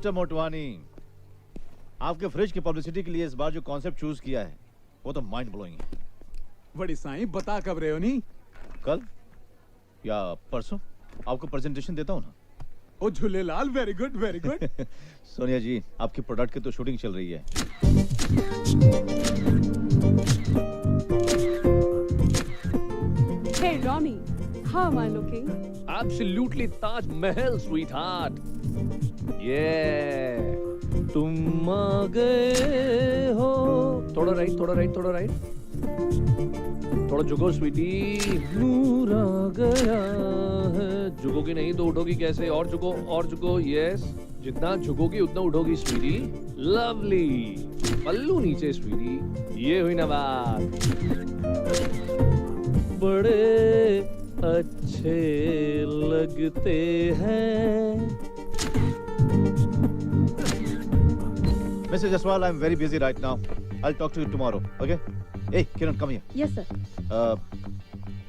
Mister Motwani, आपके fridge की publicity के लिए इस बार जो कॉन्सेप्ट चूज किया है वो तो माइंड ब्लोइंग है। बड़ी साईं, बता कब रहे हो नी? कल या परसों आपको प्रेजेंटेशन देता हूँ ना। ओ Jhulelal, very good very good. Sonia ji, आपकी प्रोडक्ट की तो शूटिंग चल रही है। Hey Ronnie, how am I looking? Absolutely Taj Mahal, sweetheart. Yeah. तुम आ गए हो। थोड़ा राइट, थोड़ा राइट, थोड़ा राइट। थोड़ा झुको स्वीटी। नूर आ गया है। झुकोगी नहीं तो उठोगी कैसे? और झुको, और झुको। यस, जितना झुकोगी उतना उठोगी स्वीटी। लवली। पल्लू नीचे स्वीटी। ये हुई ना बात। बड़े अच्छे लगते हैं। Mr. Jaswal, I'm very busy right now. I'll talk to you tomorrow. Okay? Hey, Kiran, come here. Yes sir.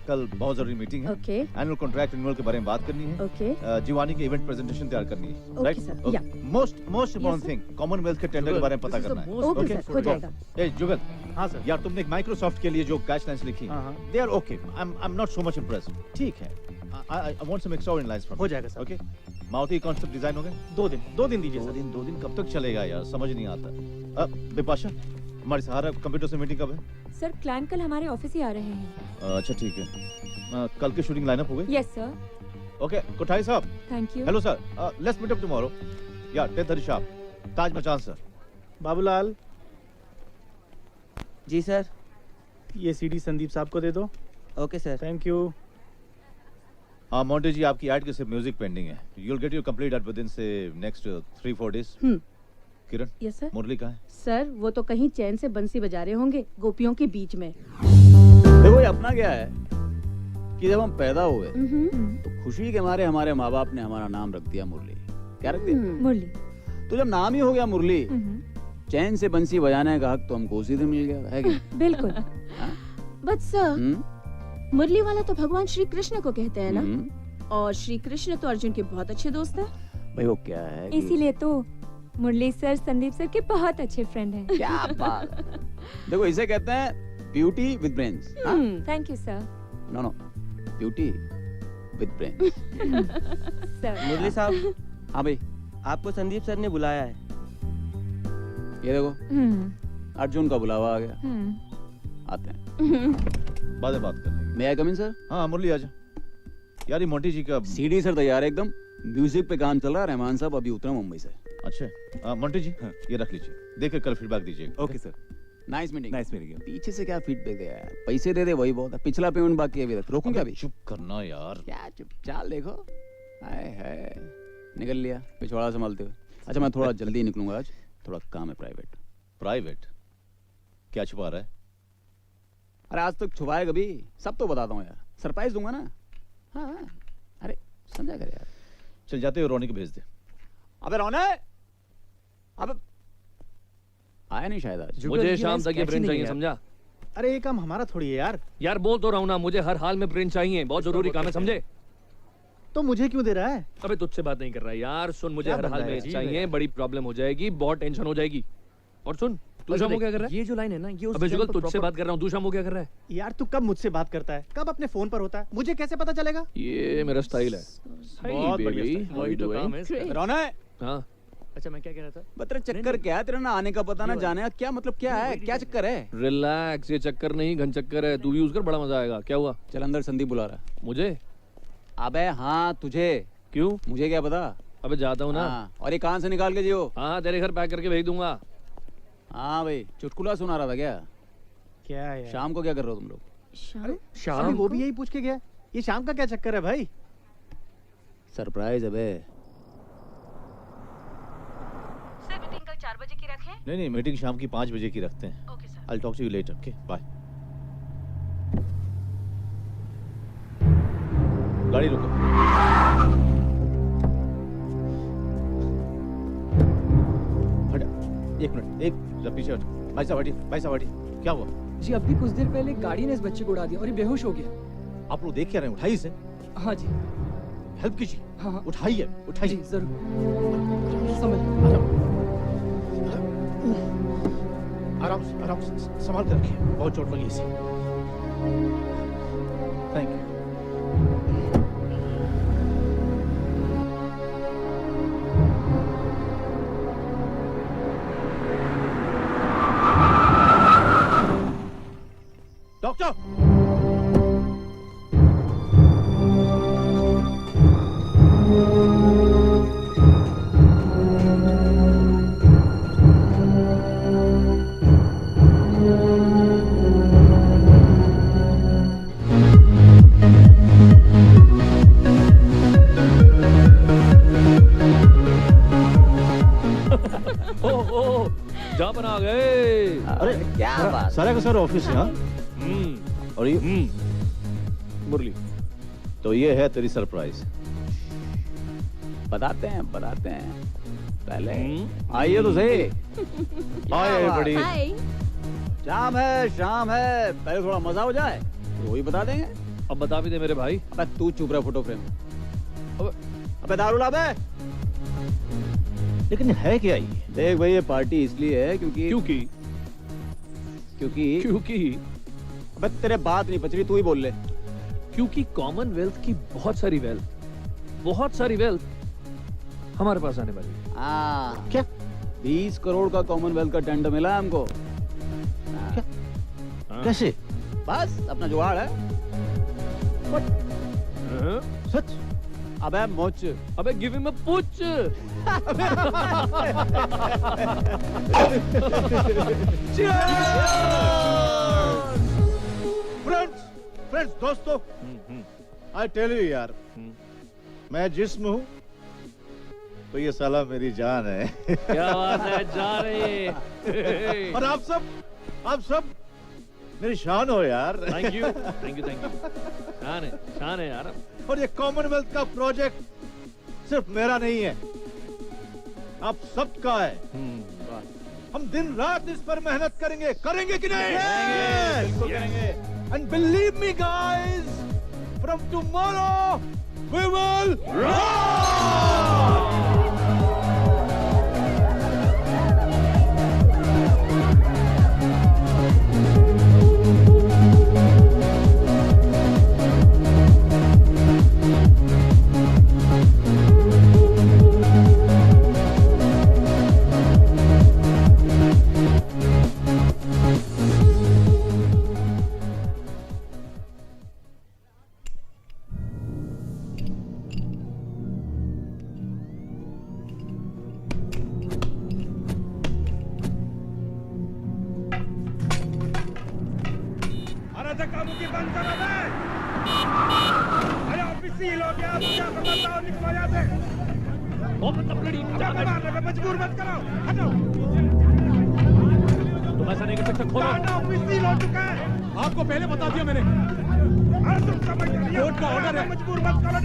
कल बहुत जरूरी मीटिंग है। Okay. एनुअल कॉन्ट्रैक्ट रिन्यूअल के बारे में बात करनी है। Okay. जीवानी की इवेंट प्रेजेंटेशन तैयार करनी है। Okay, right? sir. Yeah. Most important thing, Commonwealth के टेंडर के बारे में पता करना है। Okay sir, हो जाएगा। ए जुगल, हाँ सर। यार तुमने एक माइक्रोसॉफ्ट के लिए जो गाइडलाइंस लिखी, हाँ, हाँ। They are okay. I am not so much impressed. ठीक है। I want some extraordinary lines from. हो जाएगा sir. Okay. Maruti concept design हो गए? 2 दिन दीजिए सर। 2 दिन कब तक चलेगा यार, समझ नहीं आता। बिपाशा, हमारे सहारा कंप्यूटर से मीटिंग कब है? सर क्लाइंट कल हमारे ऑफिस ही आ रहे हैं। अच्छा ठीक है। कल की शूटिंग लाइनअप हो गई? Yes sir. ओके, कोठारी साहब। Thank you. Hello sir, let's meet up tomorrow. या 10:30 sharp, Taj Machan sir. Babulal, ji sir. ये सीडी संदीप साहब को दे दो। Okay sir. Thank you. हाँ मोंटे जी, आपकी ऐड के सिर्फ म्यूजिक पेंडिंग है। You'll get your complete ad within say next 3-4 days. Kiran, Yes sir. मुरली कहाँ है? सर वो तो कहीं चैन से बंसी बजा रहे होंगे गोपियों के बीच में। देखो, ये अपना क्या है कि जब हम पैदा हुए तो खुशी के मारे हमारे माँ बाप ने हमारा नाम रख दिया मुरली। क्या रख दिया? मुरली। तो जब नाम ही हो गया मुरली, चैन से बंसी बजाने का हक तो हमको उसी दिन मिल गया है कि? बिल्कुल। बट सर, मुरली वाला तो भगवान श्री कृष्ण को कहते हैं ना, और श्री कृष्ण तो अर्जुन के बहुत अच्छे दोस्त हैं। भाई वो क्या है कि... इसीलिए तो मुरली सर संदीप सर के बहुत अच्छे फ्रेंड हैं। क्या बात है। देखो, इसे कहते हैं beauty with brains. Thank you sir. No, beauty with brains. Sir. Murli साहब, हाँ भाई, आपको संदीप सर ने बुलाया है। ये देखो, अर्जुन का बुलावा आ गया। आते हैं, बाद में बात कर लेंगे। मैं आई कम इन सर? हाँ मुरली आजा। यार ये मोंटी जी का सीडी सर तैयार है एकदम। म्यूजिक पे काम चल रहा है। रहमान साहब अभी उतरा मुंबई से। अच्छा मोंटी जी, ये रख लीजिए, देखकर कल फीडबैक दीजिएगा। Okay sir. Nice meeting. Nice meeting you. पीछे से क्या फीडबैक दे यार? पैसे दे दे वही बहुत है। पिछला पेमेंट बाकी है अभी तक। रोकूं क्या अभी? चुप करना यार। क्या चुप? चाल देखो। हाय हाय, निकल लिया पिछवाड़ा संभालते हुए। अच्छा, मैं थोड़ा जल्दी निकलूंगा आज, थोड़ा काम है प्राइवेट। प्राइवेट? क्या छुपा रहा है? अरे आज तक छुपाए कभी? सब तो बताता हूँ यार, सरप्राइज दूंगा ना। हाँ, अरे समझा कर यार। चल जाते हो, रोनी को भेज दे। अबे रोने, अबे आया नहीं शायद आज। मुझे शाम तक ये ब्रेन चाहिए, समझा? अरे ये काम हमारा थोड़ी है यार। यार बोल तो रहा हूँ ना, मुझे हर हाल में ब्रेन चाहिए, बहुत जरूरी काम है, समझे? तो मुझे क्यों दे रहा है? अबे तुझसे बात नहीं कर रहा है यार। सुन, मुझे क्या हर हाल बंदा में है? चाहिए, बड़ी प्रॉब्लम हो जाएगी, बहुत टेंशन हो जाएगी। और सुन, तू शाम को क्या कर रहा है? ये जो लाइन है ना, ये अबे जुगल, तुझसे बात कर रहा हूँ, तू शाम को क्या कर रहा है? यार तू कब मुझसे बात करता है, कब अपने फोन पर होता है, मुझे कैसे पता चलेगा? ये मेरा स्टाइल है। बहुत बढ़िया baby, style। how you doing? रोने, हाँ, अच्छा मैं क्या कह रहा था? बता चक्कर क्या है तेरा? ना आने का पता ना जाने का, क्या मतलब क्या है? क्या चक्कर है? रिलैक्स, ये चक्कर नहीं घन चक्कर है। तू भी यूज कर, बड़ा मजा आएगा। क्या हुआ? चल अंदर, संदीप बुला रहा है। मुझे? अबे हाँ तुझे। क्यों? मुझे क्या पता? अबे जाता हूँ ना। हाँ, और ये कान से निकाल के जियो। हाँ, तेरे घर पैक करके भेज दूंगा। हाँ भाई, चुटकुला सुना रहा था क्या? क्या यार? शाम को क्या कर रहे हो तुम लोग? शाम? अभी वो भी यही पूछ के गया। ये शाम का क्या चक्कर है भाई? सरप्राइज है बे। सर मीटिंग कल 4 बजे की रखें? नहीं, मीटिंग शाम की 5 बजे की रखते हैं। Okay sir. I'll talk to you later. Okay, bye. गाड़ी रोको। हट, एक मिनट, एक जरा पीछे हट। भाई साहब हटिए, भाई साहब हटिए। क्या हुआ? जी अभी कुछ देर पहले गाड़ी ने इस बच्चे को उड़ा दिया और ये बेहोश हो गया। आप लोग देख क्या रहे हैं? उठाइए इसे। हाँ जी। हेल्प कीजिए। हाँ हाँ उठाइए जी उठाइए। जरूर समझ आराम से संभाल कर रखिए, बहुत चोट लगी इसे। Thank you. डॉक्टर, ओह जा बना गए। अरे क्या बात। सारा का सारा ऑफिस है। हाँ? और ये मुरली तो ये है तेरी सरप्राइज। बताते हैं पहले आइए तो सही। हाय बड़ी। हाय। शाम है पहले थोड़ा मजा हो जाए तो वही बता देंगे। अब बता भी दे मेरे भाई। अबे तू चुप रहा फोटो फ्रेम। अबे दारू ला बे। लेकिन है क्या ये? देख भाई ये पार्टी इसलिए है क्योंकि अबे तेरे बात नहीं पचरी, तू ही बोल ले। क्योंकि कॉमनवेल्थ की बहुत सारी वेल्थ हमारे पास आने वाली है। हाँ क्या? 20 करोड़ का कॉमनवेल्थ का टेंडर मिला है हमको। हाँ। कैसे? बस अपना जुगाड़ है। हाँ? सच? अबे मोच। अबे गिव हिम अ पुच। फ्रेंड्स दोस्तों, आई टेल यू यार, मैं जिस्म हूँ तो ये साला मेरी जान है। क्या बात है, जा रही। और आप सब मेरी शान हो यार। थैंक यू शान है यार। और ये कॉमनवेल्थ का प्रोजेक्ट सिर्फ मेरा नहीं है, आप सबका है। हम दिन रात इस पर मेहनत करेंगे कि नहीं? बिल्कुल करेंगे। And believe me guys, from tomorrow we will rock! मजबूर मत करो, हटो। तुम ऐसा नहीं कर सकते, खोलो। हो चुका है। आपको पहले बता दिया मैंने। कोर्ट का ऑर्डर है। मजबूर मत करो।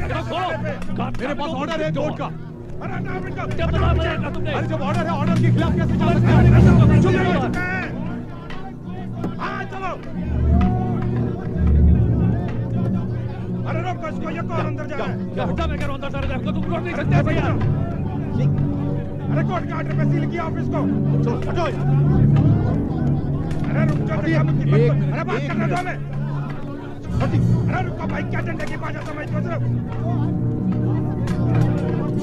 मेरे पास ऑर्डर है कोर्ट का। अरे जब ऑर्डर है, ऑर्डर के खिलाफ कैसे जा सकते हैं? हाँ चलो। अरे रोको इसको, ये कौन अंदर जा रहा है? क्या मैं कह रहा हूं अंदर जा रहा है, तुम रोक नहीं सकते भैया। अरे कोर्ट का ऑर्डर पे सील किया ऑफिस को। चलो हटो यार। अरे रुक जाओ, अरे बात करने दो हमें। अरे रुको भाई, क्या डंडे की बात समझ को सिर्फ।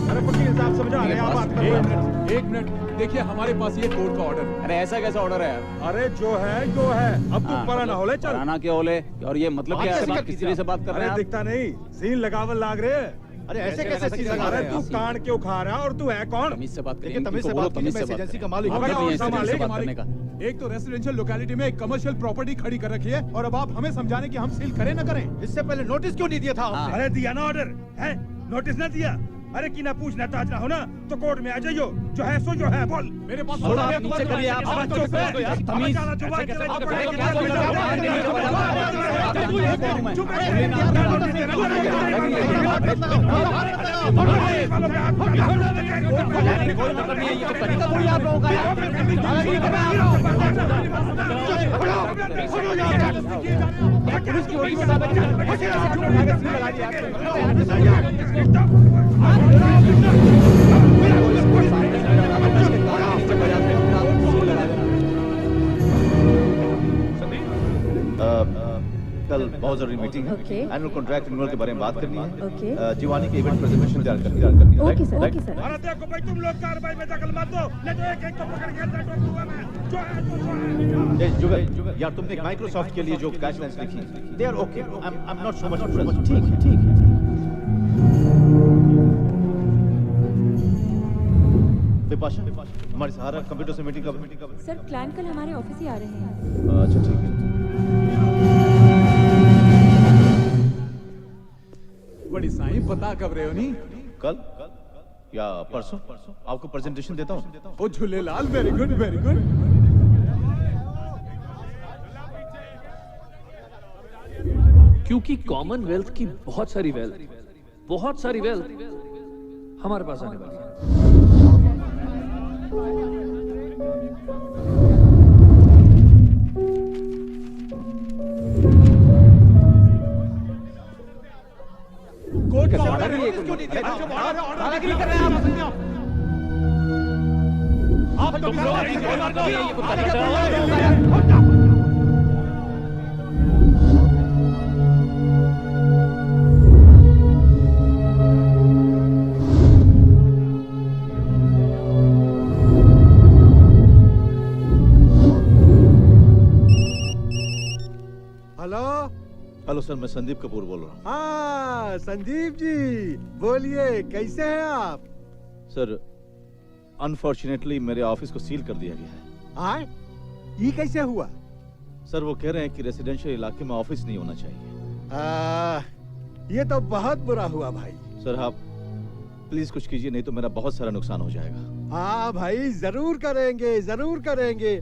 अरे वकील साहब समझा रहे हैं, आप बात करो। एक मिनट देखिए, हमारे पास ये कोर्ट का ऑर्डर। अरे ऐसा कैसा ऑर्डर है यार? अरे जो है अब तू परा ना होले चल। पराना के होले और ये मतलब क्या है? किस तरह से बात कर रहे हैं आप? दिखता नहीं, सीन लगावल लाग रहे। अरे ऐसे कैसे सीन लगा अरे रहे हैं तू आप? कान क्यों खा रहा है और तू है कौन? तमीज से बात देखिए, करिए, तमीज से इनको बात बोलो, तमीज कीजिए, से मैं बात एजेंसी करें। का मालिक हूँ। अबे नहीं है, और इस तरीके से मालिक, बात करने का। एक तो रेसिडेंशियल लोकेलिटी में एक कमर्शियल प्रॉपर्टी खड़ी कर रखी है और अब आप हमें समझाने की हम सील करें ना करें। इससे पहले नोटिस क्यों नहीं दिया था आपने? अरे दिया ना ऑर्डर है, नोटिस ना दिया। अरे की ना पूछना ताज ना हो ना, तो कोर्ट में आ जाइयो, जो है सो जो है, बोल। मेरे पास थोड़ा आप नीचे करिए, आप आवाज चुप है यार, तमीज। कोई मतलब नहीं है, ये तो तरीका थोड़ी आप लोगों का यार। पुलिस की ओर से लगा दिया कल बहुत जरूरी मीटिंग है। एनुअल कॉन्ट्रैक्ट रिन्यूअल के बारे में बात करनी है। जीवानी के इवेंट प्रेजेंटेशन तैयार करनी है। Okay sir, okay sir. अरे देखो भाई, तुम लोग कार्रवाई में दखल मत दो, नहीं तो एक को पकड़ के अंदर ठोक दूंगा मैं। जो है तो है। जुगल यार, तुमने माइक्रोसॉफ्ट के लिए जो गाइडलाइंस लिखी, they are okay. I am not so much interested. ठीक है, ठीक है। विपाशा, हमारी सहारा कंप्यूटर से मीटिंग कब? सर क्लाइंट कल हमारे ऑफिस ही आ रहे हैं। अच्छा ठीक है। बड़ी साईं, पता कब रहे हो नी? कल या परसों आपको प्रेजेंटेशन देता हूँ। ओ Jhulelal, very good, very good. क्योंकि कॉमनवेल्थ की बहुत सारी वेल्थ हमारे पास आने वाली है। कोर्ट का ऑर्डर है, क्यों नहीं दिया? ऑर्डर क्यों कर रहे हैं आप? तुम हेलो सर, मैं संदीप कपूर बोल रहा हूँ। हाँ संदीप जी, बोलिए कैसे हैं आप? सर अनफॉर्चुनेटली मेरे ऑफिस को सील कर दिया गया है। हाँ, ये कैसे हुआ? सर वो कह रहे हैं कि रेसिडेंशियल इलाके में ऑफिस नहीं होना चाहिए। ये तो बहुत बुरा हुआ भाई। सर आप प्लीज कुछ कीजिए, नहीं तो मेरा बहुत सारा नुकसान हो जाएगा। हाँ भाई, जरूर करेंगे, जरूर करेंगे।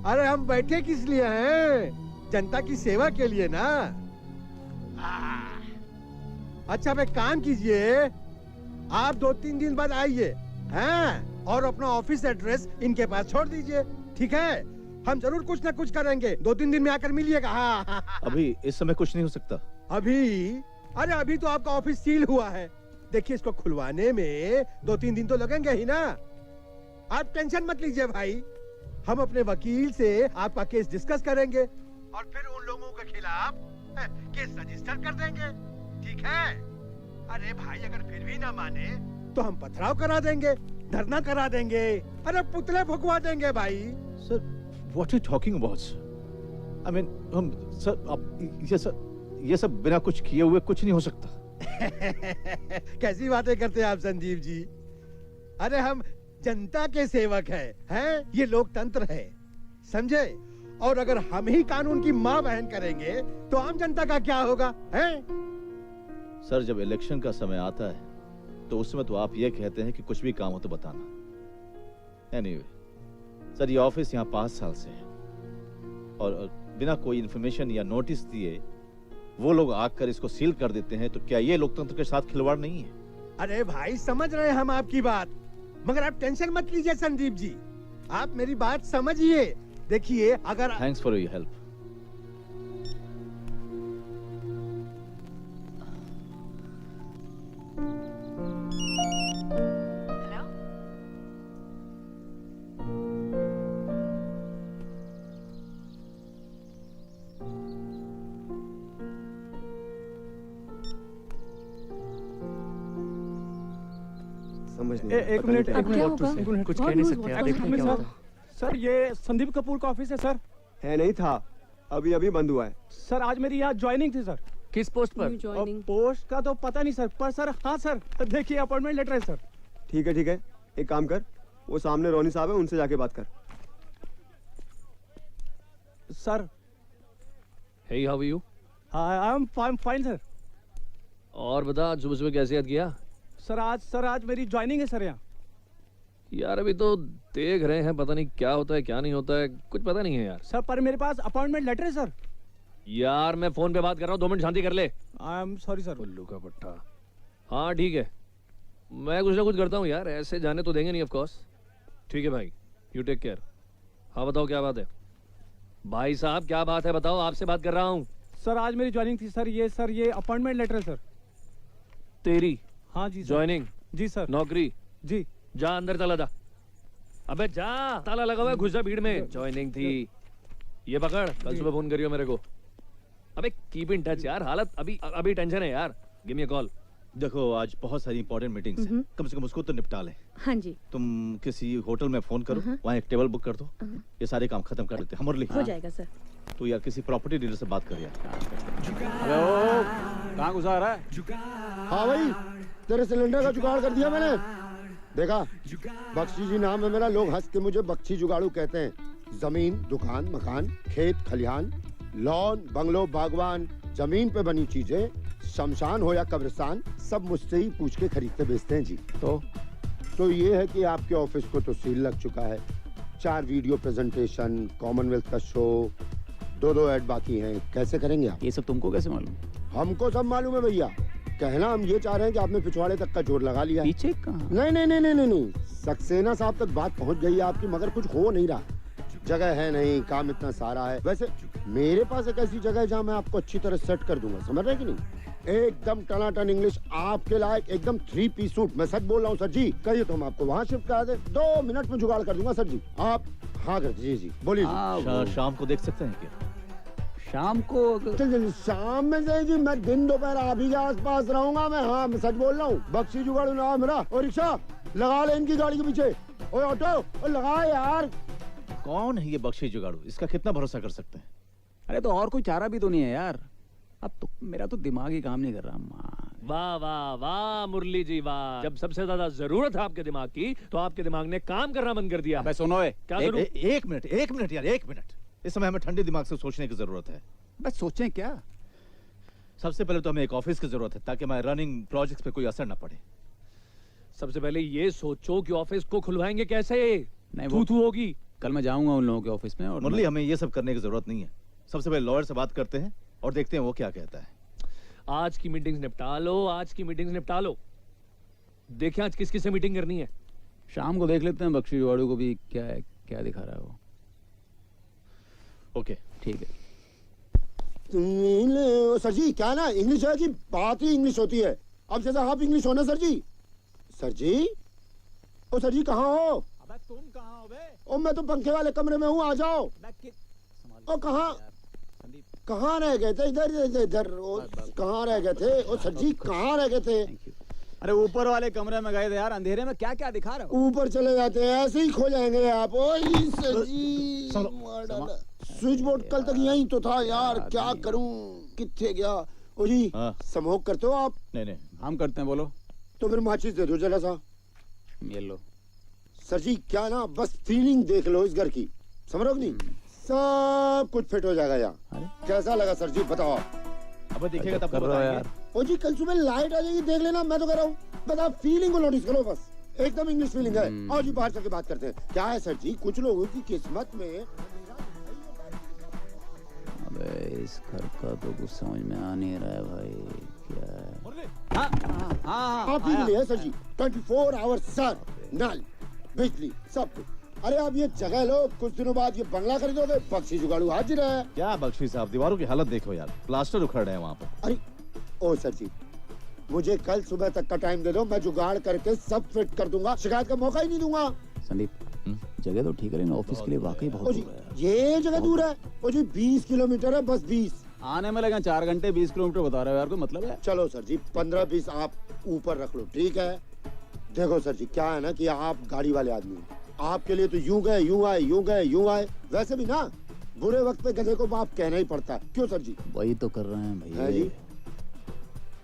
अरे हम बैठे किस लिए हैं? जनता की सेवा के लिए ना। अच्छा अब एक काम कीजिए, आप 2-3 दिन बाद आइए हैं, और अपना ऑफिस एड्रेस इनके पास छोड़ दीजिए, ठीक है? हम जरूर कुछ ना कुछ करेंगे। 2-3 दिन में आकर मिलिएगा। हाँ। अभी इस समय कुछ नहीं हो सकता। अभी? अरे अभी तो आपका ऑफिस सील हुआ है। देखिए इसको खुलवाने में 2-3 दिन तो लगेंगे ही ना। आप टेंशन मत लीजिए भाई, हम अपने वकील से आपका केस डिस्कस करेंगे और फिर उन लोगों के खिलाफ केस रजिस्टर कर देंगे, ठीक है? अरे भाई अगर फिर भी ना माने तो हम पथराव करा देंगे, धरना करा देंगे, अरे पुतले फुकवा देंगे भाई। Sir what are you talking about? I mean हम सर ये सब बिना कुछ किए हुए कुछ नहीं हो सकता। कैसी बातें करते हैं आप संदीप जी? अरे हम जनता के सेवक हैं? ये लोकतंत्र है, समझे? और अगर हम ही कानून की माँ बहन करेंगे तो आम जनता का क्या होगा? हैं? सर जब इलेक्शन का समय आता है तो उसमें तो आप ये कहते हैं कि कुछ भी काम हो तो बताना। एनीवे सर, ये ऑफिस यहाँ 5 साल से है और बिना कोई इन्फॉर्मेशन या नोटिस दिए वो लोग आकर इसको सील कर देते हैं, तो क्या ये लोकतंत्र के साथ खिलवाड़ नहीं है? अरे भाई समझ रहे हैं हम आपकी बात, मगर आप टेंशन मत लीजिए संदीप जी, आप मेरी बात समझिए। देखिए अगर थैंक्स फॉर योर हेल्प। एक मिनट अब क्या होगा? कुछ कह नहीं सकते आप, देखते क्या होता है। सर ये संदीप कपूर का ऑफिस है सर। है नहीं था, अभी अभी बंद हुआ है। सर आज मेरी यहाँ ज्वाइनिंग थी सर। किस पोस्ट पर? पोस्ट का तो पता नहीं सर, पर सर हाँ सर देखिए अपॉइंटमेंट लेटर है सर। ठीक है ठीक है, एक काम कर, वो सामने रोनी साहब है, उनसे जाके बात कर। Sir hey how are you? I am fine sir. और बता, सुबह सुबह कैसे याद किया? सर आज मेरी ज्वाइनिंग है सर यहाँ। यार अभी तो देख रहे हैं, पता नहीं क्या होता है क्या नहीं होता है, कुछ पता नहीं है यार। सर पर मेरे पास अपॉइंटमेंट लेटर है सर। यार मैं फोन पे बात कर रहा हूँ, 2 मिनट शांति कर ले। I am sorry sir. उल्लू का पट्टा। हाँ ठीक है, मैं कुछ ना कुछ करता हूँ यार, ऐसे जाने तो देंगे नहीं ऑफ कोर्स। ठीक है भाई, यू टेक केयर। हाँ बताओ क्या बात है भाई साहब, क्या बात है बताओ, आपसे बात कर रहा हूँ। सर आज मेरी ज्वाइनिंग थी सर, ये अपॉइंटमेंट लेटर है सर। तेरी हाँ जी सर। ज्वाइनिंग? जी सर। नौकरी? जी। जा अंदर चला जा। अबे जा, ताला लगा हुआ है, घुस जा भीड़ में। ज्वाइनिंग थी, ये पकड़, कल सुबह फोन करियो मेरे को। अबे कीप इन टच यार, हालत अभी टेंशन है यार। Give me a call. देखो आज बहुत सारी इंपॉर्टेंट मीटिंग्स हैं, कम से कम उसको तो निपटा लें। हाँ जी तुम किसी होटल में फोन करो, वहाँ एक टेबल बुक कर दो, ये सारे काम खत्म कर लेते हैं। मुरली हो जाएगा सर। तो यार किसी प्रॉपर्टी डीलर से बात कर यार। अबे ओ, कहाँ घुसा रहा है? हाँ भाई, तेरे सिलेंडर का जुगाड़ कर दिया मैंने। देखा, बख्शी जी नाम है मेरा, लोग हंस के मुझे बख्शी जुगाड़ू कहते हैं। जमीन, दुकान, मकान, खेत, खलिहान, लॉन, बंगलो, बागवान, जमीन पे बनी चीजें, शमशान हो या कब्रिस्तान, सब मुझसे ही पूछ के खरीदते बेचते हैं जी। तो ये है कि आपके ऑफिस को तो सील लग चुका है। 4 वीडियो प्रेजेंटेशन, कॉमनवेल्थ का शो, 2 ऐड बाकी हैं। कैसे करेंगे आप? ये सब तुमको कैसे मालूम? हमको सब मालूम है भैया। कहना हम ये चाह रहे हैं कि आपने पिछवाड़े तक का जोर लगा लिया। पीछे कहाँ? नहीं, सक्सेना साहब तक बात पहुंच गई है आपकी, मगर कुछ हो नहीं रहा। जगह है नहीं, काम इतना सारा है। वैसे मेरे पास एक ऐसी जगह है जहाँ मैं आपको अच्छी तरह सेट कर दूंगा, समझ रहे कि नहीं? एकदम टनाटन इंग्लिश, आपके लायक, एकदम 3 पीस सूट। मैं सच बोल रहा हूँ सर जी, कहिए तो हम आपको वहाँ शिफ्ट करा दे। 2 मिनट में जुगाड़ कर दूंगा सर जी। आप हाँ कर दीजिए जी, बोलिए जी। शाम को देख सकते हैं क्या? शाम को? चल शाम में से जी, मैं दिन दोपहर आप ही के आसपास रहूंगा मैं। हाँ मैं सच बोल रहा हूँ। बख्शी जुगाड़ू नाम मेरा। और रिक्शा लगा ले इनकी गाड़ी के पीछे। और ऑटो लगा यार। कौन है ये बख्शी जुगाड़ू? इसका कितना भरोसा कर सकते हैं? अरे तो और कोई चारा भी तो नहीं है यार। अब तो मेरा तो दिमाग ही काम नहीं कर रहा। वाह वाह वाह मुरली जी वाह, जब सबसे ज्यादा जरूरत है आपके दिमाग की, तो आपके दिमाग ने काम करना बंद कर दिया। अबे सुनो, क्या एक मिनट यार, 1 मिनट। इस समय हमें ठंडे दिमाग से सोचने की जरूरत है। बस सोचें क्या? सबसे पहले तो हमें एक ऑफिस की जरूरत है, ताकि हमारे रनिंग प्रोजेक्ट्स पे कोई असर ना पड़े। सबसे पहले ये सोचो कि ऑफिस को खुलवाएंगे कैसे। नहीं तू होगी। कल मैं जाऊंगा उन लोगों के ऑफिस में। और मुरली हमें ये सब करने की जरूरत नहीं है। सबसे पहले लॉयर से बात करते हैं और देखते हैं वो क्या कहता है। आज की मीटिंग्स निपटा लो। देखें आज किस किस से मीटिंग करनी है। शाम को देख लेते हैं बख्शी जुगाड़ू को भी क्या दिखा रहा है वो। ओके ठीक है। सर जी क्या ना, इंग्लिश है जी, बात ही इंग्लिश होती है। अब जैसा आप इंग्लिश होना सर जी। सर जी कहाँ हो? अबे तुम कहाँ हो बे? ओ मैं तो पंखे वाले कमरे में हूँ, आ जाओ। ओ कहाँ रह गए थे? इधर कहाँ रह गए थे? ओ सर जी कहाँ रह गए थे? अरे ऊपर वाले कमरे में गए थे यार, अंधेरे में क्या क्या दिखा रहे हो? ऊपर चले जाते हैं, ऐसे ही खो जाएंगे आप। ओ सर जी स्विच बोर्ड कल तक यहीं तो था यार, क्या करूं, किथे गया? ओ जी स्मोक करते हो आप? नहीं हम करते हैं। बोलो। तो फिर माचिस दे दो जरा सा। ये लो। सर जी क्या ना, बस फीलिंग देख लो इस घर की, समझ रहे हो नहीं? सब कुछ फिट हो जाएगा यहाँ। कैसा लगा सर जी बताओ? अब देखिएगा तब बताएंगे। ओ जी कल सुबह लाइट आ जाएगी, देख लेना। मैं तो कह रहा हूँ बस आप फीलिंग को नोटिस करो, बस एकदम इंग्लिश फीलिंग है। और जी बाहर चल के बात करते हैं। क्या है सर जी, कुछ लोगों की किस्मत में। अबे इस घर का तो कुछ समझ में आ नहीं रहा है भाई, क्या है? आप ही के लिए है सर जी, 24 आवर्स सर, नल, बिजली, सब कुछ। अरे आप ये जगह लो, कुछ दिनों बाद ये बंगला खरीदोगे। बख्शी जुगाड़ू हाजिर है। क्या बख्शी साहब, दीवारों की हालत देखो यार, प्लास्टर उखड़ रहे हैं वहाँ पर। अरे ओ सर जी, मुझे कल सुबह तक का टाइम दे दो, मैं जुगाड़ करके सब फिट कर दूंगा, शिकायत का मौका ही नहीं दूंगा। संदीप जगह तो ठीक है, लेकिन ऑफिस के लिए वाकई बहुत दूर है। ये जगह दूर है? ओ जी 20 किलोमीटर है, बस 20। आने में लगा 4 घंटे, 20 किलोमीटर बता रहे हो यार, कोई मतलब है? चलो सर जी 15-20 आप ऊपर रख लो, ठीक है? देखो सर जी क्या है ना कि आप गाड़ी वाले आदमी हैं, आपके लिए तो यूं गए यूं आए। वैसे भी ना बुरे वक्त पे गधे को बाप कहना ही पड़ता है, क्यों सर जी? वही तो कर रहे हैं भैया जी।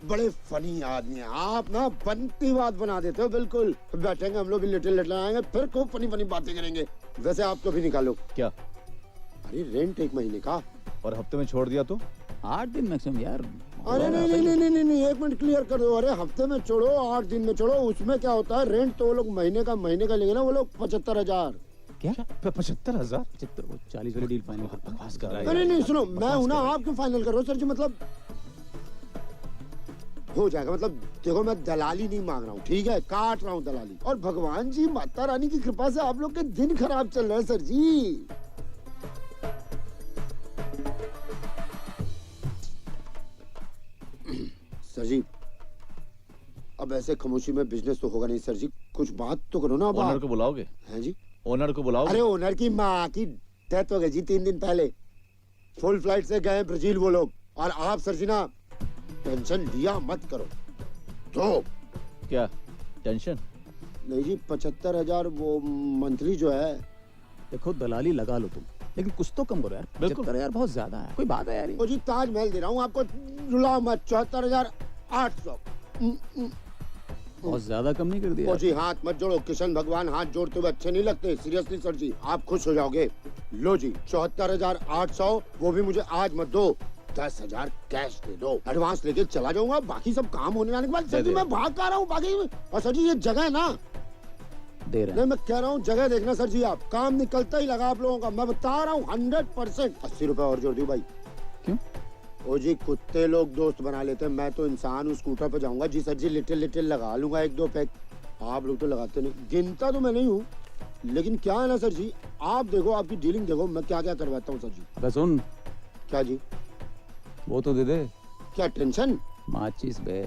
बड़े फनी आदमी हैं आप ना, बनती बात बना देते हो बिल्कुल। बैठेंगे हम लोग भी लिटिल आएंगे, फिर खूब फनी बातें करेंगे। वैसे आप तो भी निकालो। क्या? अरे रेंट 1 महीने का। और हफ्ते में छोड़ दिया तो? 8 दिन मैक्सिमम यार, अरे नहीं नहीं नहीं नहीं नहीं, एक मिनट क्लियर कर दो। अरे हफ्ते में छोड़ो, 8 दिन में छोड़ो, उसमें क्या होता है? रेंट तो वो लोग महीने का लेंगे ना, वो लोग 75,000। क्या 75,000? 40 वाली डील फाइनल करता हूँ। अरे नहीं सुनो, मैं हूं ना, आप क्यों फाइनल कर रहे हो सर जी? मतलब हो जाएगा। मतलब देखो, मैं दलाली नहीं मांग रहा हूँ, ठीक है? काट रहा हूँ दलाली। और भगवान जी माता रानी की कृपा से आप लोग के दिन खराब चल रहे हैं सर जी। सर जी अब ऐसे खामोशी में बिजनेस तो होगा नहीं सर जी, कुछ बात तो करो ना। ओनर को बुलाओगे? हैं जी? ओनर को बुलाओगे? अरे ओनर की माँ की डेथ हो गई जी 3 दिन पहले। फुल फ्लाइट से गए ब्राजील वो लोग। और आप सर जी ना टेंशन लिया मत करो। तो क्या टेंशन? नहीं जी, 75,000 वो मंथली जो है। देखो दलाली लगा लो तुम, लेकिन कुछ तो कम करो यार। 75,000 यार बहुत ज्यादा है, कोई बात है यार। ओ जी ताजमहल दे रहा हूँ आपको, रुलाओ मत। 74,800। बहुत ज्यादा कम नहीं कर दिया? ओ जी हाथ मत जोड़ो, किशन भगवान हाथ जोड़ते हुए अच्छे नहीं लगते। सीरियसली सर जी, आप खुश हो जाओगे। लो जी 74,800, वो भी मुझे आज मत दो, 10,000 कैश दे दो। एडवांस लेके चला जाऊंगा, बाकी सब काम होने जाने के बाद सर जी मैं भाग कर रहा हूँ बाकी। और सर जी ये जगह है ना, दे रहे हैं। नहीं मैं कह रहा हूँ जगह देखना सर जी, आप काम निकलता ही लगा आप लोगों का, मैं बता रहा हूँ 100%। 80 रुपए और जोड़ दी भाई। क्यों? ओ जी कुत्ते लोग दोस्त बना लेते हैं, मैं तो इंसान हूँ। स्कूटर पे जाऊंगा जी सर जी, लिटिल लगा लूंगा 1-2 पैक। आप लोग तो लगाते नहीं, गिनता तो मैं नहीं हूँ, लेकिन क्या है ना सर जी, आप देखो आपकी डीलिंग देखो, मैं क्या क्या करवाता हूँ सर जी। सुन, क्या जी? वो तो दे दे। क्या टेंशन? माचिस बे।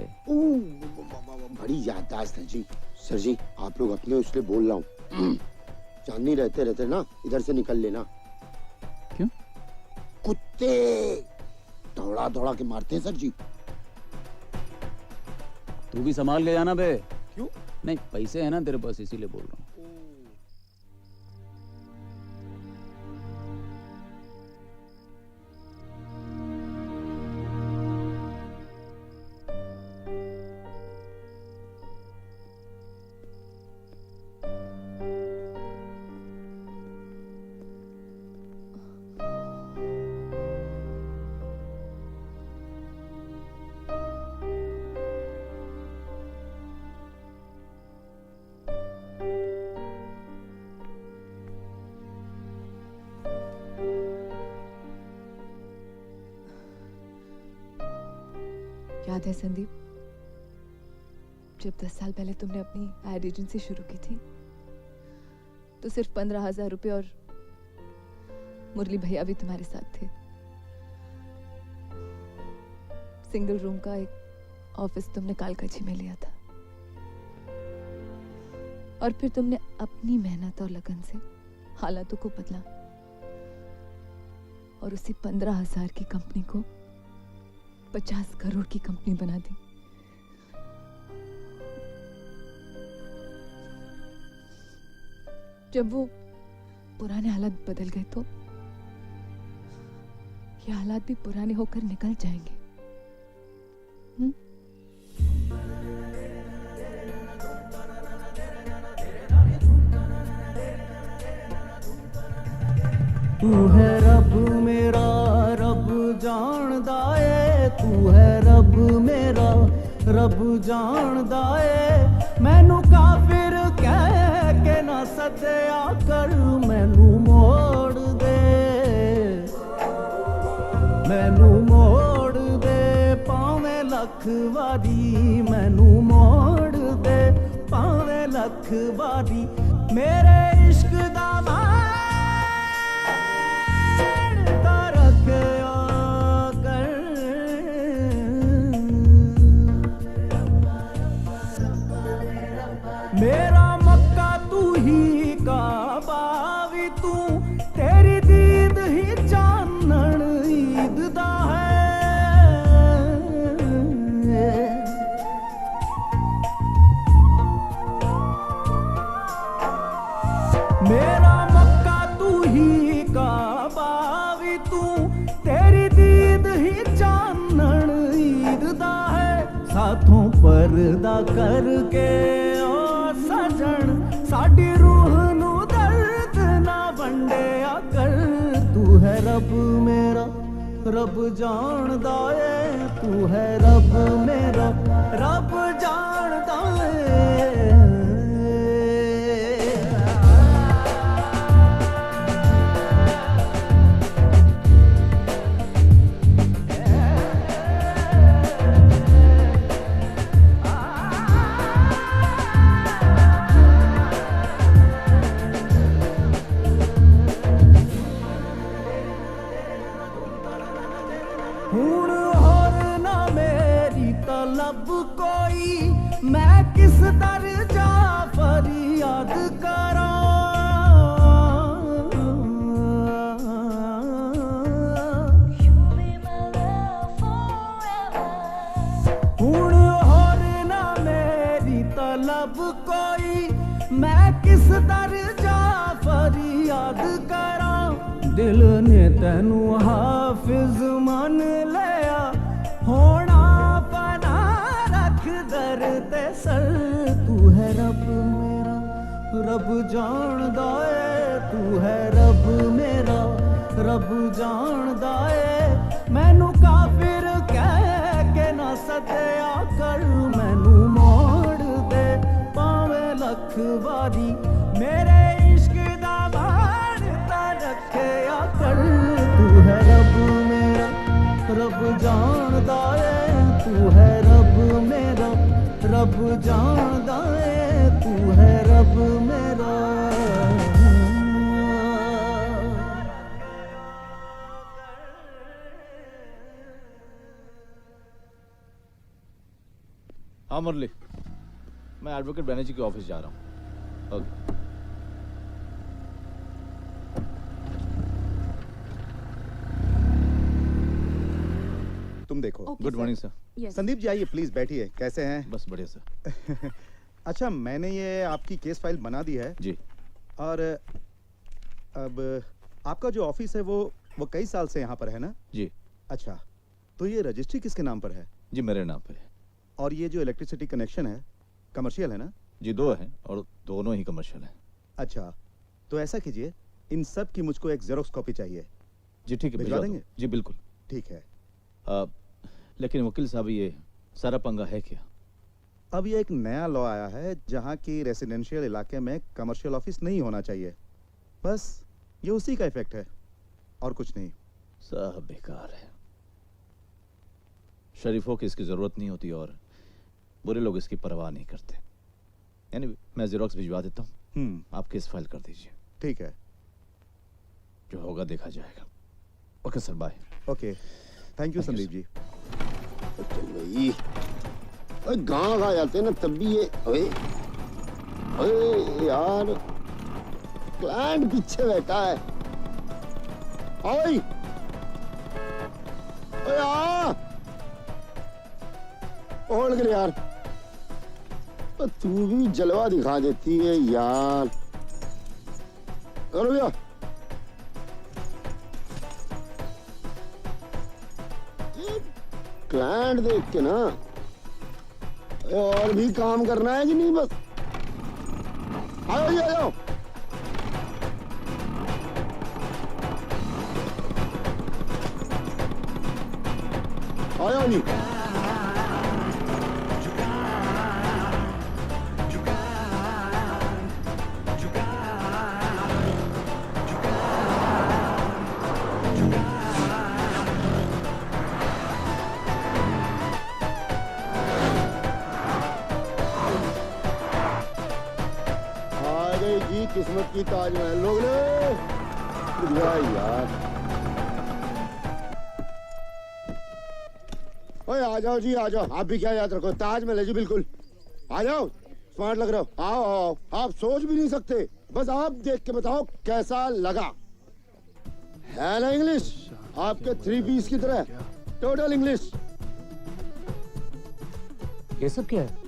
बड़ी याददाश्त है जी। सर जी आप लोग अपने उससे बोल रहा हूँ, चांदनी रहते ना इधर से निकल लेना। क्यों? कुत्ते दौड़ा के मारते हैं सर जी। तू भी संभाल के जाना बे। क्यों? नहीं पैसे है ना तेरे पास, इसीलिए बोल रहा हूँ। याद है संदीप, जब 10 साल पहले तुमने अपनी एड एजेंसी शुरू की थी तो सिर्फ 15,000 रुपए और मुरली भैया भी तुम्हारे साथ थे। सिंगल रूम का एक ऑफिस तुमने कालकाजी में लिया था और फिर तुमने अपनी मेहनत और लगन से हालातों को बदला और उसी 15,000 की कंपनी को 50 करोड़ की कंपनी बना दी। जब वो पुराने हालात बदल गए तो ये हालात भी पुराने होकर निकल जाएंगे। तू है रब मेरा, रब जानदा ए। तू है रब मेरा, रब जानदा ए। मैनू काफिर कह के ना सदया कर, मैनू मोड़ दे, मैनू मोड़ दे पावे लख वारी, मैनू मोड़ दे पावे लख वारी। मेरे इश्क दा मेरा मक्का तू ही काबा भी तू, तेरी दीद ही चानन ईद दा है। मेरा मक्का तू ही काबा भी तू, तेरी दीद ही चानन ईद दा है। साथों पर्दा करके सजन साडी रूह नू दर्द ना वंडिया कर। तू है रब मेरा, रब जानदा ए। तू है रब मेरा रब जानदा है हुण होर ना मेरी तलब कोई मैं किस दर जा फरियाद करा हुण होर ना मेरी तलब कोई मैं किस दर जा फरियाद करा दिल ने तैनू हाफिज मन लिया होना पना रख दर ते सर तू है रब मेरा रब जानदा है तू है रब मेरा रब जानदा है मैनू काफिर कह के ना सदया कर मैनू मोड़ दे पावे लख वारी मेरे इश्क दा वारता रखया कर तू है रब मेरा रब जानदा है तू है रब मेरा रब जानदा है तू है रब मेरा हाँ मुरली, मैं एडवोकेट बनर्जी के ऑफिस जा रहा हूँ। ओके। तुम देखो। Good morning sir. Sandeep ji आइए प्लीज बैठिए। कैसे हैं? बस बढ़िया सर। अच्छा, मैंने ये आपकी केस फाइल बना दी है जी। और अब आपका जो ऑफिस है वो कई साल से यहाँ पर है ना? जी। अच्छा, तो ये रजिस्ट्री किसके नाम पर है? जी मेरे नाम पे। और ये जो इलेक्ट्रिसिटी कनेक्शन है कमर्शियल है ना? जी 2 हैं और दोनों ही कमर्शियल हैं। अच्छा, तो ऐसा कीजिए, इन सब की मुझको एक जेरोक्स कॉपी चाहिए। जी ठीक है, भिजवा देंगे? जी बिल्कुल। ठीक है। लेकिन वकील साहब ये सारा पंगा है क्या? अब ये एक नया लॉ आया है जहाँ की रेसिडेंशियल इलाके में कमर्शियल ऑफिस नहीं होना चाहिए। बस ये उसी का इफेक्ट है और कुछ नहीं। सब बेकार है। शरीफों की इसकी जरूरत नहीं होती और बुरे लोग इसकी परवाह नहीं करते। यानी मैं जेरोक्स भिजवा देता हूँ, आप केस फाइल कर दीजिए। ठीक है, जो होगा देखा जाएगा। Okay sir, bye. Okay, thank you Sandeep ji. चल भाई, गाँव आ जाते ना तब भी ये अरे यार क्लाइंट पीछे बैठा है। ओए ओए कर यार, तू भी जलवा दिखा देती है यार। करो भैया, क्लाइंट देख के ना और भी काम करना है कि नहीं? बस आओ जी, आओ। आओ जी। किस्मत की ताजमहल लोग यार। ओए आ जाओ जी, आ जाओ। आप भी क्या याद रखो, ताजमहल है जी बिल्कुल। आ जाओ, स्मार्ट लग रहे हो। आओ आओ, आप सोच भी नहीं सकते। बस आप देख के बताओ कैसा लगा। है ना इंग्लिश आपके 3 पीस की तरह, टोटल इंग्लिश। ये सब क्या है?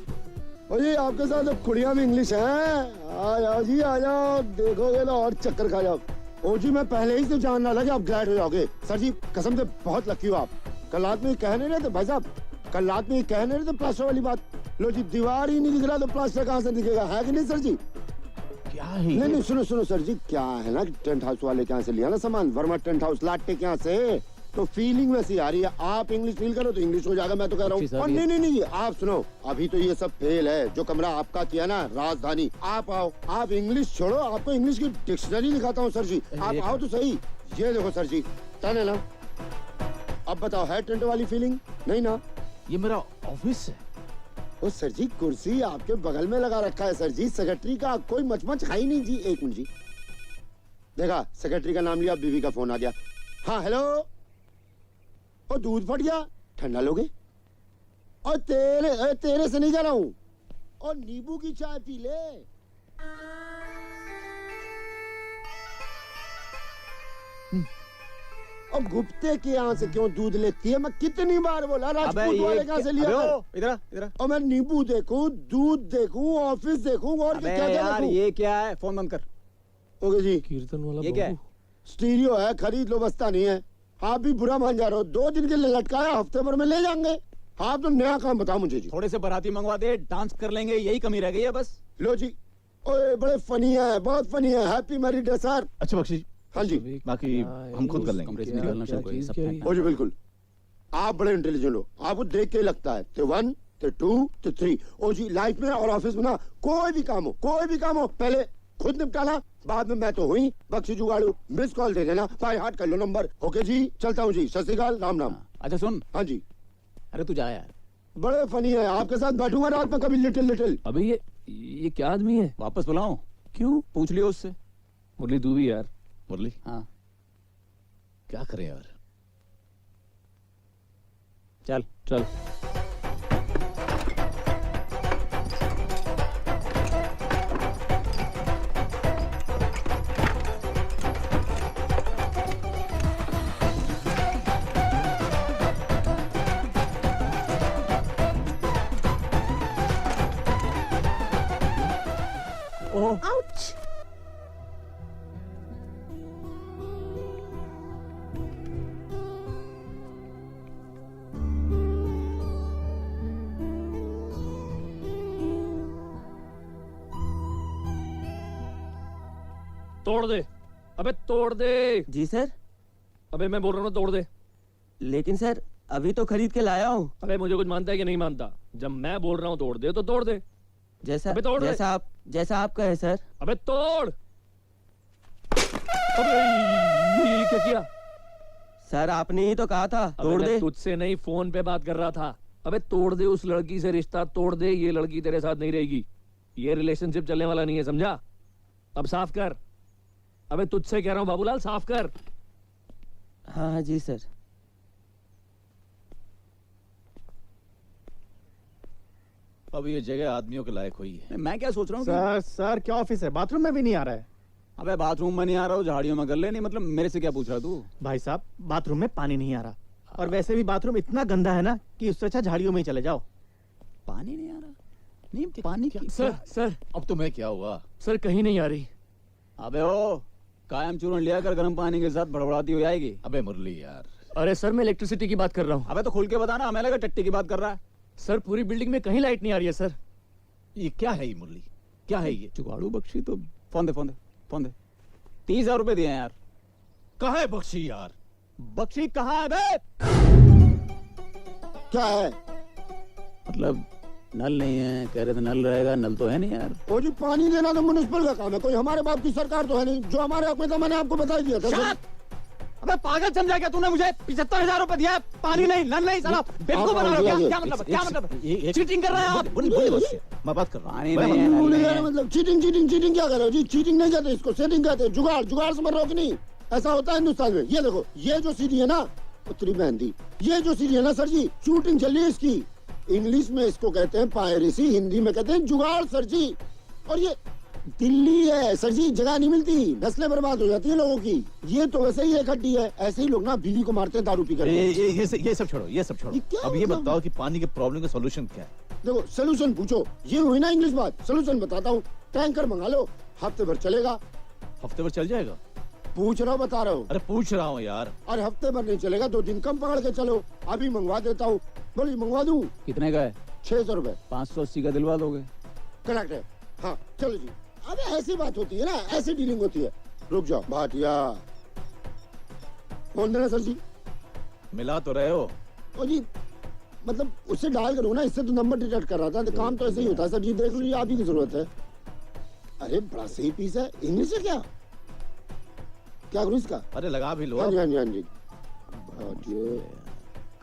और ये आपके साथ अब कुड़िया भी इंग्लिश है। आ जाओ जी, आ जाओ, देखोगे ना और चक्कर खा जाओ। ओ जी, मैं पहले ही से जानना लगा आप ग्लैड हो जाओगे। सर जी कसम से बहुत लकी हो आप। कल रात में कहने रहे थे भाई साहब, कल रात में कहने रहे थे प्लास्टर वाली बात। लो जी, दीवार ही नहीं दिख रहा तो प्लास्टर कहाँ से दिखेगा? है कि नहीं सर जी? क्या है? नहीं नहीं, सुनो सुनो सर जी, क्या है ना, टेंट हाउस वाले के यहाँ से लिया ना सामान, वर्मा टेंट हाउस लाटे के यहाँ से। तो फीलिंग वैसी आ रही है। आप इंग्लिश फील करो तो इंग्लिश हो जाएगा, मैं तो कह रहा बख्शी हूँ। साहब, और ये- नहीं, आप सुनो, अभी तो ये सब फेल है। जो कमरा आपका किया ना राजधानी, आप आओ। आप इंग्लिश छोड़ो, आपको इंग्लिश की डिक्शनरी दिखाता हूँ सर जी। आप आओ तो सही। ये देखो सर जी, टन है ना। अब बताओ, है टेंट वाली फीलिंग? नहीं ना। ये मेरा ऑफिस है। ओ सर जी, कुर्सी आपके बगल में लगा रखा है सर जी। सेक्रेटरी का कोई मचमच है ही नहीं जी। एक मिनट जी, देखा सेक्रेटरी का नाम लिया, बीवी का फोन आ गया। हाँ हेलो। और दूध फट गया, ठंडा लोगे? और तेरे से नहीं जा रहा हूँ। और नींबू की चाय पी ले। और गुप्ते के यहाँ से क्यों दूध लेती है? मैं कितनी बार बोला, राजपूत वाले कहाँ से लिया? इधर और मैं नींबू देखूं, दूध देखूं, ऑफिस देखूं, और क्या क्या यार देखूं? ये क्या है? फोन बंद कर। ओके जी। कीर्तन वाला ये क्या है? स्टीरियो है, खरीद लो, बस्ता नहीं है। आप भी बुरा मान जा रहे हो। 2 दिन के लिए लटकाया, हफ्ते भर में ले जाएंगे। आप तो नया काम बताओ मुझे जी। थोड़े से बाराती मंगवा दे, डांस कर लेंगे, यही कमी रह गई है बस। लो जी। ओए बड़े फनी है, बहुत फनी है। Happy married day sir. अच्छा बख्शी, हाँ जी। बाकी हम खुद कर लेंगे। कमरे से निकलना शुरू करिए, सब फेंकना। ओ जी बिल्कुल। आप बड़े इंटेलिजेंट हो, आपको देख के लगता है। तो 1 तो 2 तो 3। ओ जी, लाइफ में और ऑफिस में ना कोई भी काम हो, पहले खुद निपटाना, बाद में मैं तो हुई बख्शी जुगाड़ू। मिस कॉल दे देना, बाय हार्ट कर लो नंबर। ओके जी, चलता हूँ जी। सत श्री अकाल, राम नाम। अच्छा सुन। हाँ जी। अरे तू जा यार। बड़े फनी है, आपके साथ बैठूंगा रात में कभी लिटिल। अबे ये क्या आदमी है? वापस बुलाऊं? क्यों? पूछ लियो उससे। मुरली तू भी यार। मुरली, हाँ क्या करें यार? चल चल। आउच! तोड़ दे। अबे तोड़ दे। जी सर। अबे मैं बोल रहा हूँ तोड़ दे। लेकिन सर अभी तो खरीद के लाया हूँ। अबे मुझे कुछ मानता है कि नहीं मानता? जब मैं बोल रहा हूँ तोड़ दे तो तोड़ दे। जैसा अबे तोड़ दे। जैसा आप कहे सर। अबे तोड़। अबे ये क्या किया? सर आपने ही तो कहा था अबे तोड़ मैं दे। तुझसे नहीं, फोन पे बात कर रहा था। अबे तोड़ दे, उस लड़की से रिश्ता तोड़ दे। ये लड़की तेरे साथ नहीं रहेगी। ये रिलेशनशिप चलने वाला नहीं है, समझा? अब साफ कर। अबे तुझसे कह रहा हूँ बाबूलाल, साफ कर। हाँ हाँ जी सर। अब ये जगह आदमियों के लायक हुई है। मैं क्या सोच रहा हूँ सर क्या ऑफिस है? बाथरूम में भी नहीं आ रहा है। अबे बाथरूम में नहीं आ रहा हूँ, झाड़ियों में कर ले। नहीं मतलब मेरे से क्या पूछ रहा तू? भाई साहब, बाथरूम में पानी नहीं आ रहा, और वैसे भी बाथरूम इतना गंदा है ना कि उससे अच्छा झाड़ियों में ही चले जाओ। पानी नहीं आ रहा? नहीं पानी क्या? सर अब तुम्हें क्या हुआ? सर कहीं नहीं आ रही। अबे ओ, कायम चूर्ण लिया कर, गर्म पानी के साथ भड़बड़ाती हो जाएगी। अबे मुरली यार। अरे सर मैं इलेक्ट्रिसिटी की बात कर रहा हूँ। अबे तो खुल के बताना, हमें लगा टट्टी की बात कर रहा है। सर पूरी बिल्डिंग में कहीं लाइट नहीं आ रही है सर। ये क्या है ये मुरली? क्या है ये? जुगाड़ू बख्शी तो फोन दे 30,000 रुपए दिए हैं यार। कहाँ है बख्शी यार? बख्शी कहाँ है बे? क्या है? मतलब नल नहीं है, कह रहे थे नल रहेगा, नल तो है नहीं यार। ओ जी, पानी देना तो म्युनिसिपल का काम है, कोई हमारे बाप की सरकार तो है नहीं। जो हमारे हक में था मैंने आपको बता ही दिया था। अबे पागल समझा क्या तूने मुझे? 75,000 रुपए दिया है, पानी नहीं, नल नहीं, साला बेवकूफ बना रहा है। क्या मतलब? चीटिंग कर रहे हैं आप। मैं बात कर रहा पानी नहीं है, नल नहीं है। मतलब चीटिंग क्या कर रहे हो जी? चीटिंग नहीं कहते इसको, सेटिंग कहते हैं। जुगाड़ समझ रहे हो कि नहीं? ऐसा होता है हिंदुस्तान में। ये देखो, ये जो सीढ़ी है ना, उत्तरी मेहंदी, ये जो सीढ़ी है ना सर जी, शूटिंग चल रही है इसकी। इंग्लिश में इसको कहते हैं पायरेसी, हिंदी में कहते हैं जुगाड़ सर जी। और ये दिल्ली है सर जी, जगह नहीं मिलती, नस्लें बर्बाद हो जाती है लोगों की। ये तो वैसे ही एक हड्डी है। ऐसे ही लोग ना बीवी को मारते हैं दारू पी कर। ये सब छोड़ो, ये सब छोड़ो। अब ये बताओ कि पानी के प्रॉब्लम का सॉल्यूशन क्या है? देखो, सोल्यूशन पूछो, ये हुई ना इंग्लिश बात। सोल्यूशन बताता हूँ, टैंकर मंगा लो, हफ्ते भर चलेगा। हफ्ते भर चल जाएगा? पूछ रहा हूँ, बता रहा हूँ। अरे पूछ रहा हूँ यार। अरे हफ्ते भर नहीं चलेगा, 2 दिन कम पकड़ के चलो। अभी मंगवा देता हूँ। बोलिए, मंगवा दूँ? कितने का है? 600 रुपए। 580 का दिलवा दोगे? करेक्ट है। हाँ चलो जी। अबे ऐसी बात होती है ना, ऐसी डीलिंग होती है। रुक जाओ भाटिया, फोन देना सर जी। मिला तो रहे हो? ओ जी मतलब उससे डायल करो ना, इससे तो नंबर डिटेक्ट कर रहा था। तो काम तो ऐसे ही होता है सर जी, देख लीजिए, आप ही की जरूरत है। अरे बड़ा सही पीस है। इंग्लिश है क्या? क्या करूँ इसका? अरे लगा भी लो। हाँ जी हाँ जी हाँ जी। भाटिये,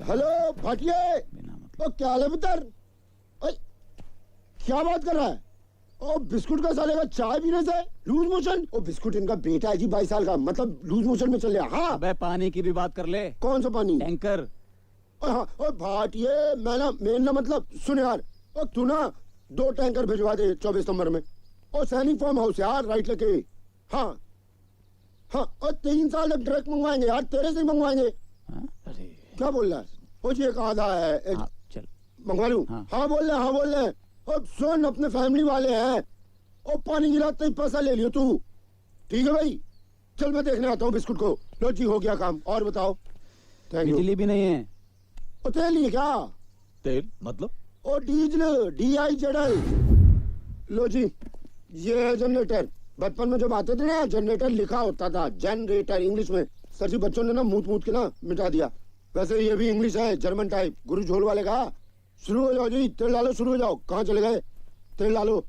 हेलो भाटिये, ओ क्या हाल है पुत्र? ओए क्या बात कर रहा है? ओ बिस्कुट का साले का चाय पीने से लूज मोशन? ओ बिस्कुट इनका बेटा है जी, 22 साल का, मतलब लूज मोशन में चल गया। हाँ अबे पानी की भी बात कर ले। कौन सा पानी? टैंकर। हाँ ओ भाटिये, मैं ना मतलब सुन यार, ओ तू ना 2 टैंकर भिजवा दे 24 नंबर में। ओ सैनिक फार्म हाउस यार, राइट लेके। हाँ हाँ, और 3 साल तक ट्रक मंगवाएंगे यार, तेरे से ही मंगवाएंगे। अरे क्या बोल रहा है? ओ जी एक आधा है, चल मंगवा लूं? हाँ बोल रहे, हाँ बोल रहे। ओ सुन, अपने फैमिली वाले हैं। ओ पानी गिराते ही पैसा ले लियो तू, ठीक है भाई? चल मैं देखने आता हूँ बिस्कुट को। लो जी हो गया काम, और बताओ। Thank you. बिजली भी नहीं है। ओ तेल ही है क्या? तेल मतलब? ओ डीजल, DIZL। लो जी ये है जनरेटर। बचपन में जब आते थे ना, जनरेटर लिखा होता था, जनरेटर इंग्लिश में। सर जी बच्चों ने ना मूत के ना मिटा दिया। वैसे ये भी इंग्लिश है, जर्मन टाइप। गुरु झोल वाले कहा शुरू हो जाओ जी, तेल डालो, शुरू हो जाओ। कहाँ चले गए? तेल डालो।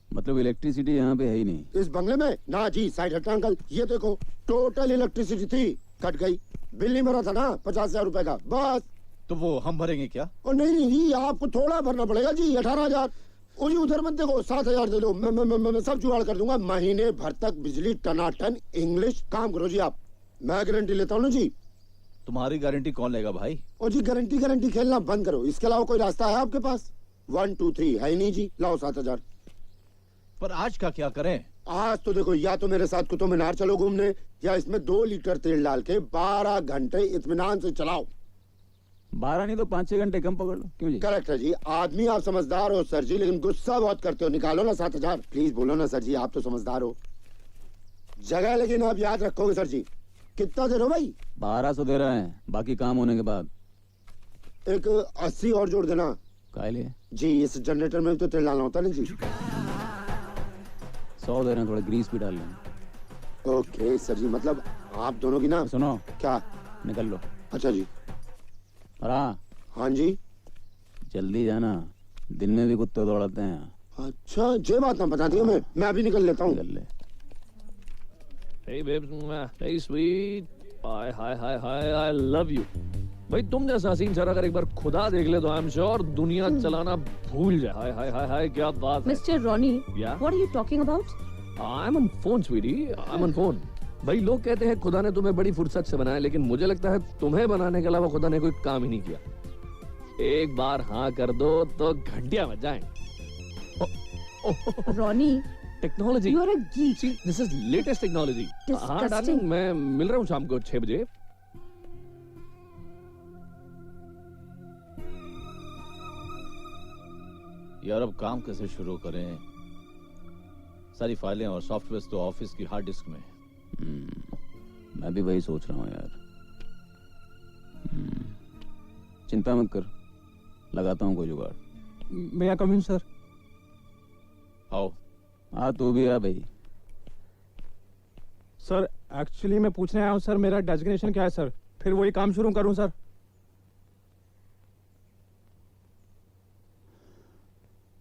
मतलब इलेक्ट्रिसिटी यहाँ पे है ही नहीं इस बंगले में? ना जी, साइड हटा अंकल, ये देखो टोटल इलेक्ट्रिसिटी थी, कट गई। बिल नहीं भरा था ना 50,000 रुपए का, बस। तो वो हम भरेंगे क्या? और नहीं जी, आपको थोड़ा भरना पड़ेगा जी, 18,000। ओ जी उधर मत देखो, 7,000 दे दो, मैं सब जुगाड़ कर दूंगा। महीने भर तक बिजली टनाटन। इंग्लिश काम करो जी आप, मैं गारंटी लेता हूँ ना जी। तुम्हारी गारंटी कौन लेगा भाई? ओ जी गारंटी खेलना बंद करो, इसके अलावा कोई रास्ता है आपके पास? 1 2 3 है ही नहीं जी, लाओ 7,000। पर आज का क्या करें? आज तो देखो, या तो मेरे साथ कुतुब मीनार चलो घूमने, या इसमें 2 लीटर तेल डाल के 12 घंटे इत्मीनान से चलाओ। 12 नहीं तो 5-6 घंटे कम पकड़ लो। क्यों जी? करेक्ट है जी। आदमी आप समझदार हो सर जी, लेकिन गुस्सा बहुत करते हो। निकालो ना 7,000 प्लीज, बोलो ना सर जी, आप तो समझदार हो। जगह लेकिन आप याद रखोगे सर जी। कितना दे रहे हो भाई? 1200 दे रहे हैं, बाकी काम होने के बाद। एक 80 और जोड़ देना। काहे लिए? जी इस जनरेटर में भी तो तेल डालना होता है ना जी। 100 दे रहे हैं, थोड़ा ग्रीस भी डाल लें। ओके सर जी, मतलब आप दोनों की ना। सुनो क्या? निकल लो। अच्छा जी। हाँ जी जल्दी जाना, दिन में भी कुत्ते दौड़ाते हैं। अच्छा ये बात ना बता दी हमें, मैं अभी निकल लेता हूँ। निकल ले। Hey babes, hey sweet, hi hi hi hi, I love you। भाई तुम जैसा हसीन सर अगर एक बार खुदा देख ले तो आई एम श्योर दुनिया चलाना भूल जाए। हाय हाय हाय हाय, क्या बात है। Mister Ronny, Yeah? what are you talking about? I am on phone sweetie, I am on phone. भाई लोग कहते हैं खुदा ने तुम्हें बड़ी फुर्सत से बनाया, लेकिन मुझे लगता है तुम्हें बनाने के अलावा खुदा ने कोई काम ही नहीं किया। एक बार हाँ कर दो तो घंटियां बज जाएं। Ronnie, technology, you are a geek. This is latest technology. हाँ Disgusting. डार्लिंग, मैं मिल रहा हूँ शाम को 6 बजे। यार अब काम कैसे शुरू करें? सारी फाइलें और सॉफ्टवेयर तो ऑफिस की हार्ड डिस्क में। मैं भी वही सोच रहा हूँ यार। चिंता मत कर, लगाता हूँ कोई जुगाड़। मैं कम इन सर। आओ। हाँ तू भी आ भाई। सर एक्चुअली मैं पूछने आया हूँ सर, मेरा डेजिग्नेशन क्या है सर, फिर वही काम शुरू करूँ सर?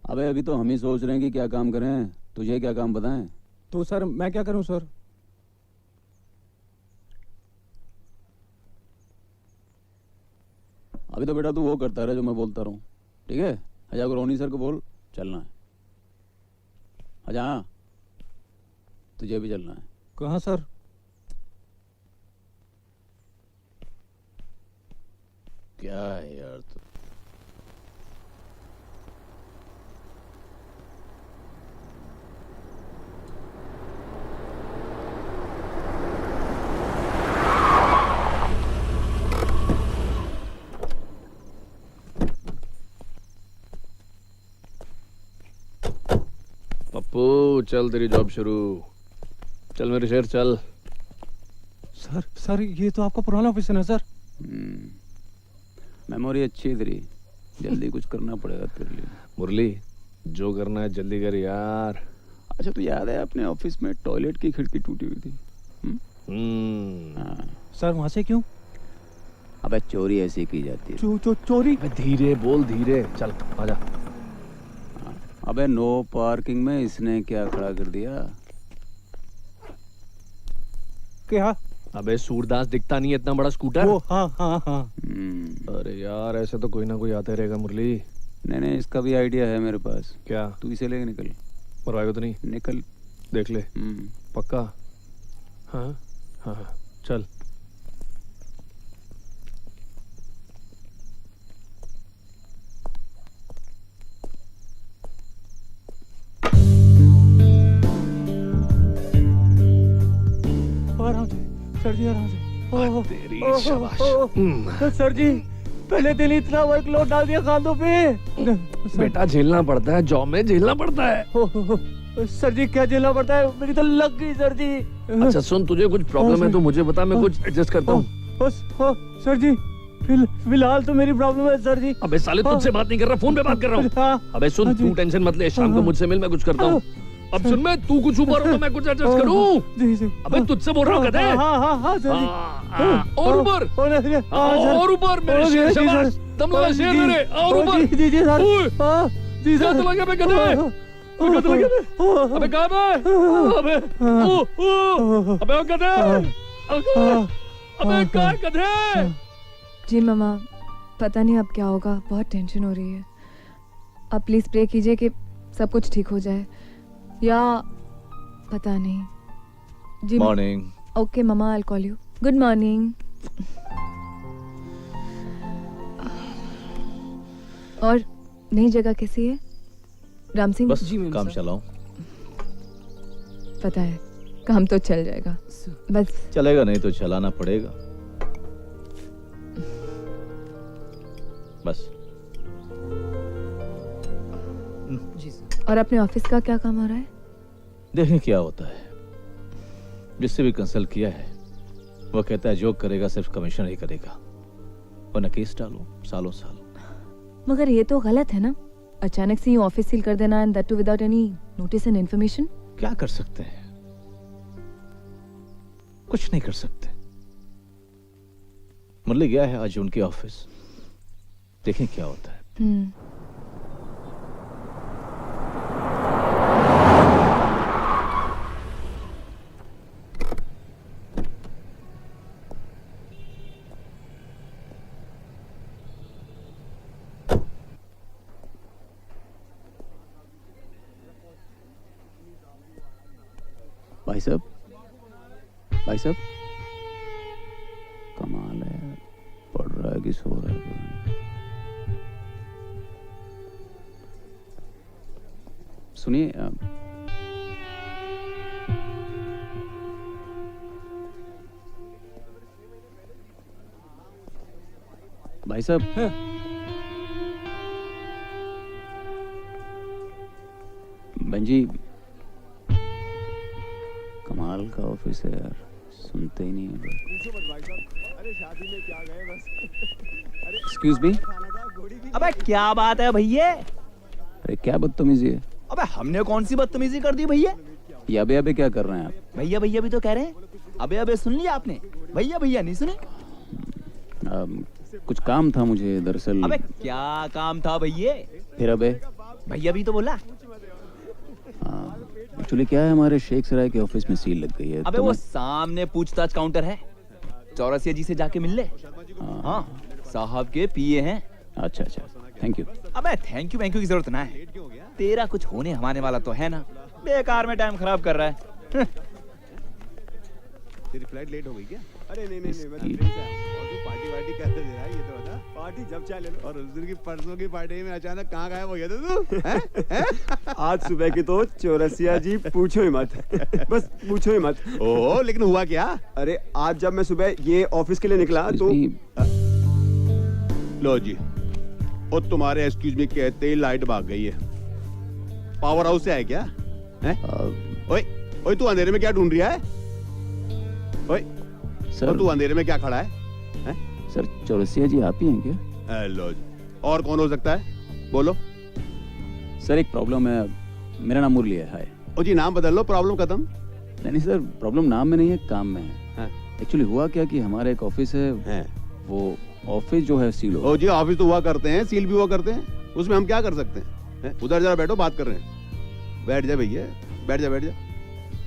अबे अभी तो हम ही सोच रहे हैं कि क्या काम करें, तुझे क्या काम बताएं? तो सर मैं क्या करूँ सर? अभी तो बेटा तू वो करता रहे जो मैं बोलता रहूं, ठीक है? आजा रोनी सर को बोल चलना है। आजा, तुझे भी चलना है। कहाँ सर? क्या है यार तू? पप्पू चल तेरी जॉब शुरू। चल मेरे शेर चल। सर ये तो आपका पुराना ऑफिस है ना सर? मेमोरी अच्छी है तेरी, जल्दी कुछ करना पड़ेगा तेरे लिए। मुरली जो करना है जल्दी कर यार। अच्छा तो याद है अपने ऑफिस में टॉयलेट की खिड़की टूटी हुई थी? सर वहां से क्यों? अबे चोरी ऐसी की जाती है। चोरी? धीरे बोल, धीरे चल, आजा। अबे नो पार्किंग में इसने क्या खड़ा कर दिया? क्या? अबे सूरदास दिखता नहीं है इतना बड़ा स्कूटर? वो हाँ हाँ हाँ। अरे यार ऐसे तो कोई ना कोई आते रहेगा मुरली। नहीं, इसका भी आइडिया है मेरे पास। क्या? तू इसे लेके निकल। मरवाएगा तो नहीं? निकल, देख ले। पक्का? हाँ हाँ चल। आराम से सर जी, आराम से। तेरी शाबाश। सर जी पहले दिन इतना वर्कलोड डाल दिया खानों पे। बेटा झेलना पड़ता है, जॉब में झेलना पड़ता है। सर जी क्या झेलना पड़ता है? मेरी तो लग गई सर जी। अच्छा सुन, तुझे कुछ प्रॉब्लम है तो मुझे बता, मैं कुछ एडजस्ट करता हूँ। सर जी फिलहाल तो मेरी प्रॉब्लम है सर जी। अबे साले तुझसे बात नहीं कर रहा, फोन पे बात कर रहा हूँ। अबे सुन, तू टेंशन मत ले, शाम को मुझसे मिल, मैं कुछ करता हूँ। अब सुन, मैं तू कुछ ऊपर हो तो मैं कुछ एडजस्ट करूँ। जी। अबे तुझसे बोल रहा हूँ कहते हैं। हाँ सर जी। और ऊपर, और ऊपर मेरे शेर, शाबाश, दम लगा शेर मेरे, और ऊपर। जी सर। जी सर, लगे पे कहते हैं। अबे कहाँ पे? अबे अबे कहते, अबे कहाँ कहते? जी मामा, पता नहीं अब क्या होगा, बहुत टेंशन हो रही है। आप प्लीज प्रे कीजिए कि सब कुछ ठीक हो जाए, या पता नहीं। जी मॉर्निंग। ओके मामा, I will call you. Good morning. और नई जगह कैसी है राम सिंह? बस काम चलाओ। पता है काम तो चल जाएगा, बस चलेगा नहीं तो चलाना पड़ेगा। बस। और अपने ऑफिस का क्या काम हो रहा है? देखें क्या होता है। जिससे भी कंसल्ट किया है वो कहता है जो करेगा सिर्फ कमिश्नर ही करेगा, वरना केस डालो सालों साल। मगर ये तो गलत है ना, अचानक से यूं ऑफिस सील कर देना, and that too without any notice and information. क्या कर सकते हैं? कुछ नहीं कर सकते। मुरली गया है आज उनके ऑफिस, देखें क्या होता है। भाई साहब कमाल है यार, पढ़ रहा है कि सो रहा है? सुनिए भाई साहब, बहन जी कमाल का ऑफिस है यार, सुनते ही नहीं है। Excuse me. अबे क्या बात है भैया? अरे क्या बदतमीजी है? अबे हमने कौन सी बदतमीजी कर दी भैया? ये अबे अबे क्या कर रहे हैं आप? भैया भैया भी तो कह रहे हैं। अबे अबे सुन लिया आपने? भैया भैया नहीं सुने? कुछ काम था मुझे दरअसल। अबे क्या काम था भैया? फिर अबे भैया भी तो बोला। एक्चुअली क्या है, हमारे शेख सराय के ऑफिस में सील लग गई है। अबे वो सामने पूछताछ काउंटर है, चौरसिया जी से जाके मिल ले। हाँ साहब के पीए हैं। अच्छा अच्छा, थैंक यू। अबे थैंक यू की जरूरत ना है, तेरा कुछ होने हमारे वाला तो है ना, बेकार में टाइम खराब कर रहा है। तेरी फ्लाइट लेट हो गई क्या? अरे नहीं मैं तो ट्रेन से आया। और तू पार्टी वार्टी कैसे दे रहा है ये तो बता। पार्टी जब चाहे ले लो। और उस दिन की परसों की पार्टी में अचानक कहाँ गायब हो गया था तू? हैं? आज सुबह की तो चौरसिया जी पूछो ही मत। बस पूछो ही मत। ओह लेकिन हुआ क्या? अरे आज जब मैं सुबह ये ऑफिस के लिए निकला तो लो जी, और तुम्हारे एक्सक्यूज मी कहते ही लाइट भाग गई है। पावर हाउस से आए क्या? ओए ओए तू अंधेरे में क्या ढूंढ रहा है? ओए सर तू अंधेरे में क्या खड़ा है? सर चौरसिया जी आप ही हैं क्या? हेलो जी, और कौन हो सकता है? बोलो। सर एक प्रॉब्लम है, मेरा नाम मुरली है। हाय। ओ जी नाम बदल लो, प्रॉब्लम खत्म। नहीं सर, प्रॉब्लम नाम में नहीं है, काम में है। एक्चुअली हुआ क्या कि हमारा एक ऑफिस है, वो ऑफिस जो है सील हो। ओ जी ऑफिस तो हुआ करते हैं, सील भी हुआ करते हैं, उसमें हम क्या कर सकते हैं? उधर जरा बैठो, बात कर रहे हैं। बैठ जा भैया, बैठ जा बैठ जा।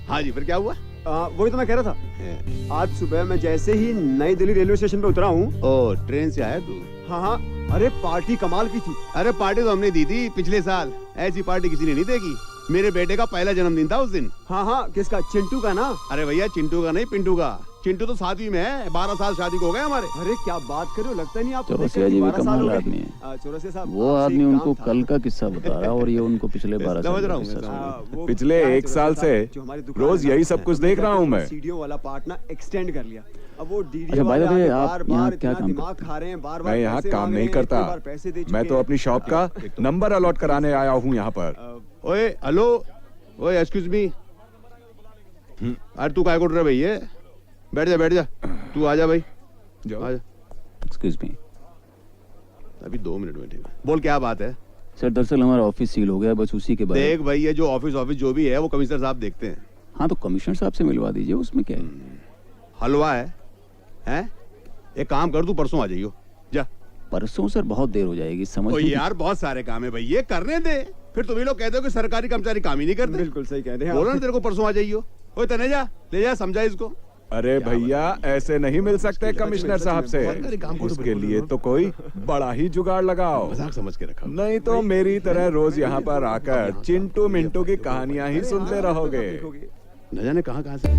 हाँ जी, फिर क्या हुआ? वही तो मैं कह रहा था। आज सुबह मैं जैसे ही नई दिल्ली रेलवे स्टेशन पे उतरा हूँ। ओ ट्रेन से आया तू? हाँ हाँ, अरे पार्टी कमाल की थी। अरे पार्टी तो हमने दी थी पिछले साल, ऐसी पार्टी किसी ने नहीं देगी। मेरे बेटे का पहला जन्मदिन था उस दिन। हाँ हाँ, किसका? चिंटू का ना? अरे भैया चिंटू का नहीं, पिंटू का। चिंटू तो 7वीं में है, 12 साल शादी को हो गए हमारे। अरे क्या बात कर रहे हो, लगता नहीं आप चौरसिया जी भी कमाल आदमी है। चौरसिया साहब, वो आदमी उनको कल का किस्सा बता रहा है और ये उनको पिछले 12 साल समझ रहा हूँ। पिछले 1 साल से रोज यही सब कुछ देख रहा हूँ मैं। सीढ़ियों वाला पार्ट ना एक्सटेंड कर लिया। अब वो अच्छा भाई आप यहाँ क्या काम करते खा रहे हैं? बार मैं यहाँ काम नहीं करता, मैं तो अपनी शॉप का नंबर अलॉट कराने आया हूँ यहाँ पर। ओए हेलो, ओए एक्सक्यूज मी। अरे तू काय कोट रहा भैया? बैठ जा बैठ जा, तू आ जा भाई, आ जा। एक्सक्यूज मी, अभी 2 मिनट वेटिंग। बोल क्या बात है? सर दरअसल हमारा ऑफिस सील हो गया, बस उसी के बारे में। देख भाई, ये जो ऑफिस जो भी है वो कमिश्नर साहब देखते हैं। हाँ तो कमिश्नर साहब से मिलवा दीजिए, उसमें क्या है? हलवा है? हैं? एक काम कर, तू परसों आ जाइयो। जा। परसों सर बहुत देर हो जाएगी, समझ ओ यार बहुत सारे काम है भाई, ये करने दे। फिर तुम ही लोग कहते हो कि सरकारी कर्मचारी काम ही नहीं करते। बिल्कुल सही कह रहे हैं। बोलो ना तेरे को परसों आ जाइयो। ओए तनेजा ले जा, समझा इसको। अरे भैया ऐसे नहीं मिल सकते कमिश्नर साहब से, इसके लिए तो कोई बड़ा ही जुगाड़ लगाओ। मजाक समझ के रखा, नहीं तो मेरी तरह रोज यहाँ पर आकर चिंटू मिंटू की कहानियां ही सुनते रहोगे। न जाने कहाँ से।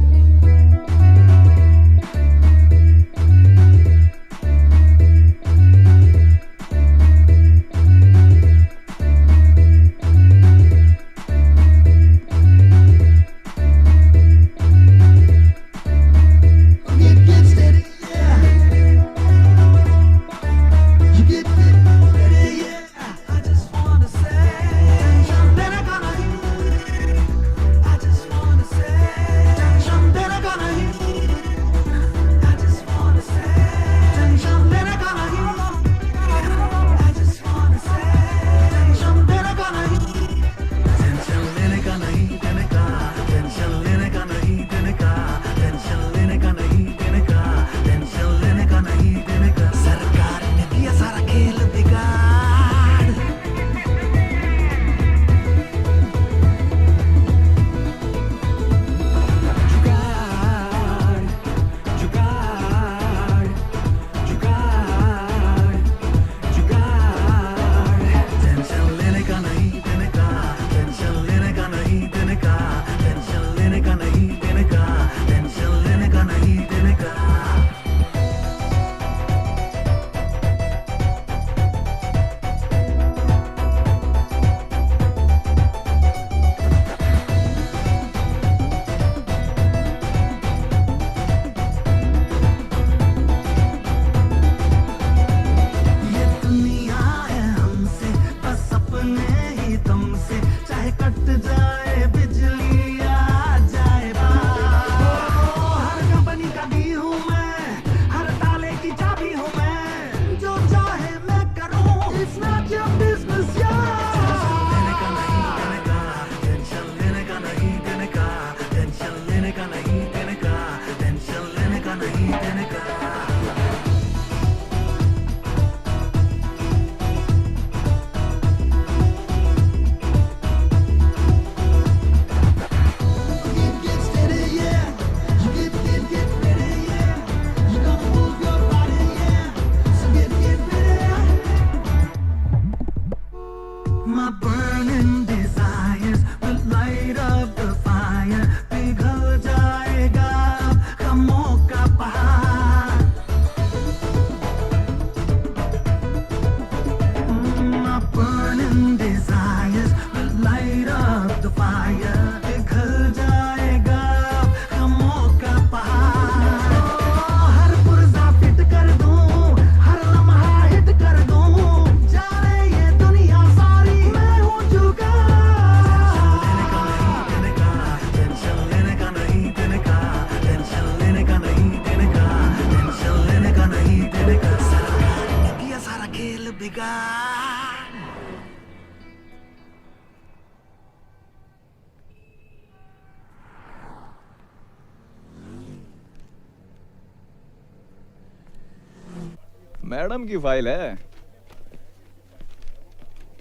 मैडम की फाइल है।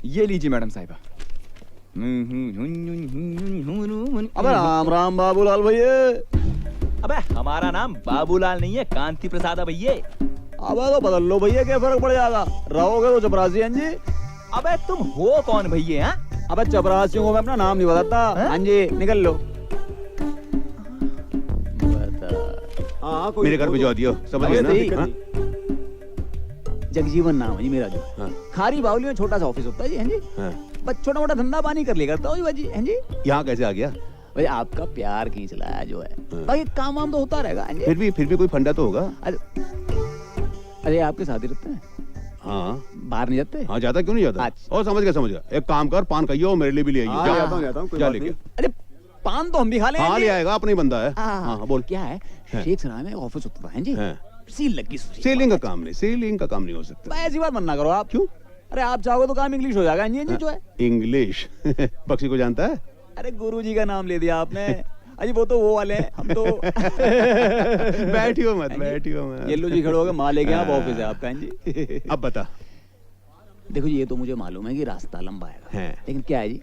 ये लीजिए मैडम साहिबा। अबे राम राम बाबूलाल भैया। अबे हमारा नाम बाबूलाल नहीं है, कांति प्रसाद है भैया। अबे तो बदल लो भैया, क्या फर्क पड़ जाएगा, रहोगे तो चपरासी हैं जी। अबे तुम हो कौन भैया? हाँ? अबे चपरासियों को मैं अपना नाम नहीं बताता। हाँ जी निकल लो। मेरे घर भिजवा दियो, समझ गए ना? जगजीवन नाम है जी मेरा जो। हाँ। खारी बावली में छोटा सा ऑफिस होता है जी। हैं जी हाँ। बस छोटा मोटा धंधा पानी कर लिया करता हूँ जी भाजी। हैं जी यहाँ कैसे आ गया? भाई आपका प्यार खींच लाया जो है। बाकी काम वाम तो होता रहेगा। हैं जी फिर भी कोई फंडा तो होगा। अरे आपके साथ ही रहते हैं? हाँ। बाहर नहीं जाते? हाँ जाता क्यों नहीं जाता? और समझ गया। एक काम कर, पान खाइए और मेरे लिए भी ले आइए। जाता हूँ जा लेके। अरे पान तो हम भी खा लेंगे। हाँ ले आएगा, अपना ही बंदा है। हाँ बोल। क्या है, शेख सराय में ऑफिस होता था। हैं जी सील लगी। सेलिंग का काम नहीं हो सकता। ऐसी बात मत करो आप। क्यों? अरे आप चाहोगे तो काम इंग्लिश हो जाएगा। जी जो है इंग्लिश। बख्शी को जानता है? अरे गुरुजी का नाम ले दिया आपने। अजी वो तो वो वाले हैं, हम तो बैठियो मत। येल्लो जी खड़े हो गए, माँ लेके आप ऑफिस है आपका। जी अब बता। देखो जी ये तो मुझे मालूम है कि रास्ता लंबा है, लेकिन क्या है जी,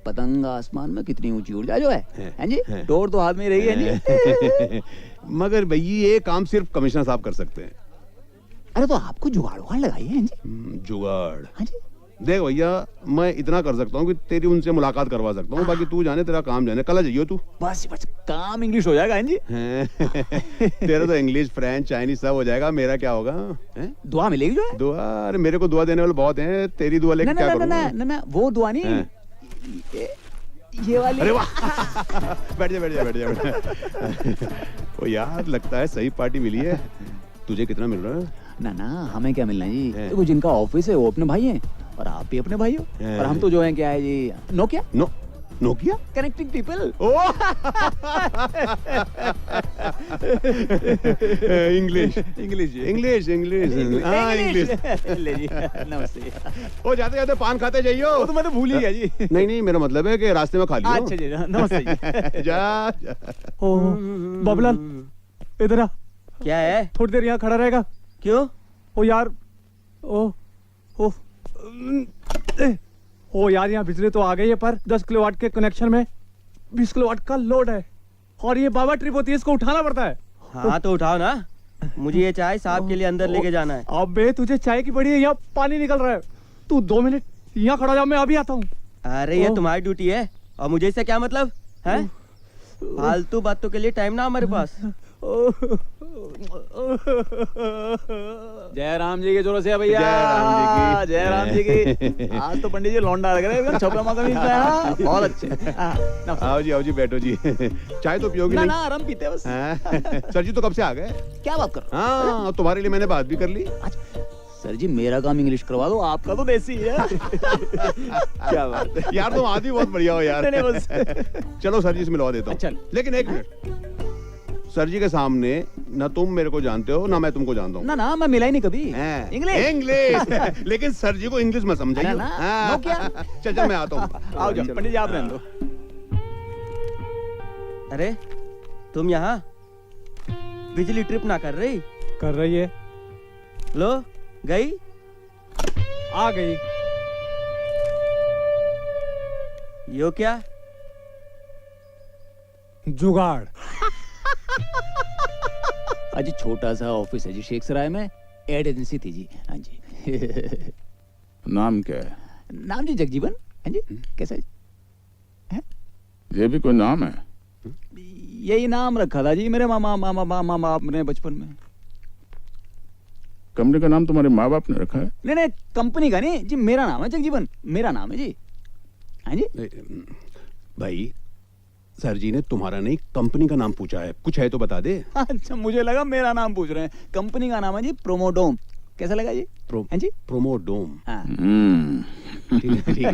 पतंग आसमान में कितनी ऊंची उड़ जाए जो है जी, डोर तो हाथ में रही है जी। मगर भैया ये काम सिर्फ कमिश्नर साहब कर सकते हैं। अरे तो आपको जुगाड़ लगाई है जी। जुगाड़? हाँ जी। देख भैया, मैं इतना कर सकता हूँ कि तेरी उनसे मुलाकात करवा सकता हूँ, बाकी तू जाने, तेरा काम जाने। कल जाइयो तू। बस काम इंग्लिश हो जाएगा। जी तेरा तो इंग्लिश, फ्रेंच, चाइनीज सब हो जाएगा, मेरा क्या होगा? दुआ मिलेगी जो है। दुआ? अरे मेरे को दुआ देने वाले बहुत हैं, तेरी दुआ लेके क्या करूँगा? ना वो दुआ नहीं, ये वाली। अरे वाह, बैठ जा। ओ यार, लगता है सही पार्टी मिली है। तुझे कितना मिल रहा है? ना हमें क्या मिलना है जी, देखो जिनका ऑफिस है वो अपने भाई हैं और आप भी अपने भाई हो, और हम तो जो हैं क्या है जी, नोकिया कनेक्टिंग पीपल। इंग्लिश। नमस्ते। ओ जाते जाते पान खाते जाइयो। तो मैं तो भूल ही गया जी। नहीं मेरा मतलब है कि रास्ते में खा लियो। अच्छा जी, नमस्ते। जा। ओ बाबूलाल इधर आ। क्या है? थोड़ी देर यहाँ खड़ा रहेगा? क्यों? ओ यार, ओ यार, यहाँ बिजली तो आ गई है, पर 10 किलोवाट के कनेक्शन में 20 किलोवाट का लोड है, और ये बाबा ट्रिप होती है, इसको उठाना पड़ता है। हाँ तो उठाओ ना। मुझे ये चाय साहब के लिए अंदर लेके जाना है। अबे तुझे चाय की पड़ी है, यहाँ पानी निकल रहा है। तू 2 मिनट यहाँ खड़ा जा, मैं अभी आता हूँ। अरे ये तुम्हारी ड्यूटी है और मुझे इससे क्या मतलब है? फालतू बातों के लिए टाइम ना हमारे पास। जय राम जी के जोरों से भैया। जय राम जी की। आज तो पंडित जी लौंडा लग रहे हैं, छपरा माता में। बहुत अच्छे। आओ जी बैठो जी। चाय तो पियोगी नहीं? ना आराम पीते बस। सर जी तो कब से आ गए? क्या बात कर? हाँ, तुम्हारे लिए मैंने बात भी कर ली। सर जी मेरा काम इंग्लिश करवा दो, आपका तो देसी है। क्या बात है यार, तुम आदमी बहुत बढ़िया हो यार। बस। चलो सर जी से मिलवा देता हूँ। चल। लेकिन एक मिनट, सर जी के सामने ना तुम मेरे को जानते हो ना मैं तुमको जानता हूँ। ना मैं मिला ही नहीं कभी। इंग्लिश। लेकिन सर जी को इंग्लिश में समझाइए। चल मैं आता हूँ। आओ जाओ पंडित जी, आप रहने दो। अरे तुम यहाँ बिजली ट्रिप ना कर रही? कर रही है। लो गई, आ गई। यो क्या? जुगाड़। अजी छोटा सा ऑफिस है जी शेख सराय में, एड एजेंसी थी जी। हाँ जी। नाम क्या है? नाम जी जगजीवन। हाँ जी। कैसा है? ये भी कोई नाम है? यही नाम रखा था जी मेरे मामा अपने बचपन में। कंपनी का नाम तुम्हारे माँ बाप ने रखा है? नहीं कंपनी का नहीं जी, मेरा नाम है जगजीवन, मेरा नाम है जी। हाँ जी। भाई सर जी ने तुम्हारा नहीं कंपनी का नाम पूछा है, कुछ है तो बता दे। अच्छा मुझे लगा मेरा नाम पूछ रहे हैं। कंपनी का नाम है जी प्रोमोडोम। कैसा लगा जी? हाँ जी प्रोमोडोम। ठीक है।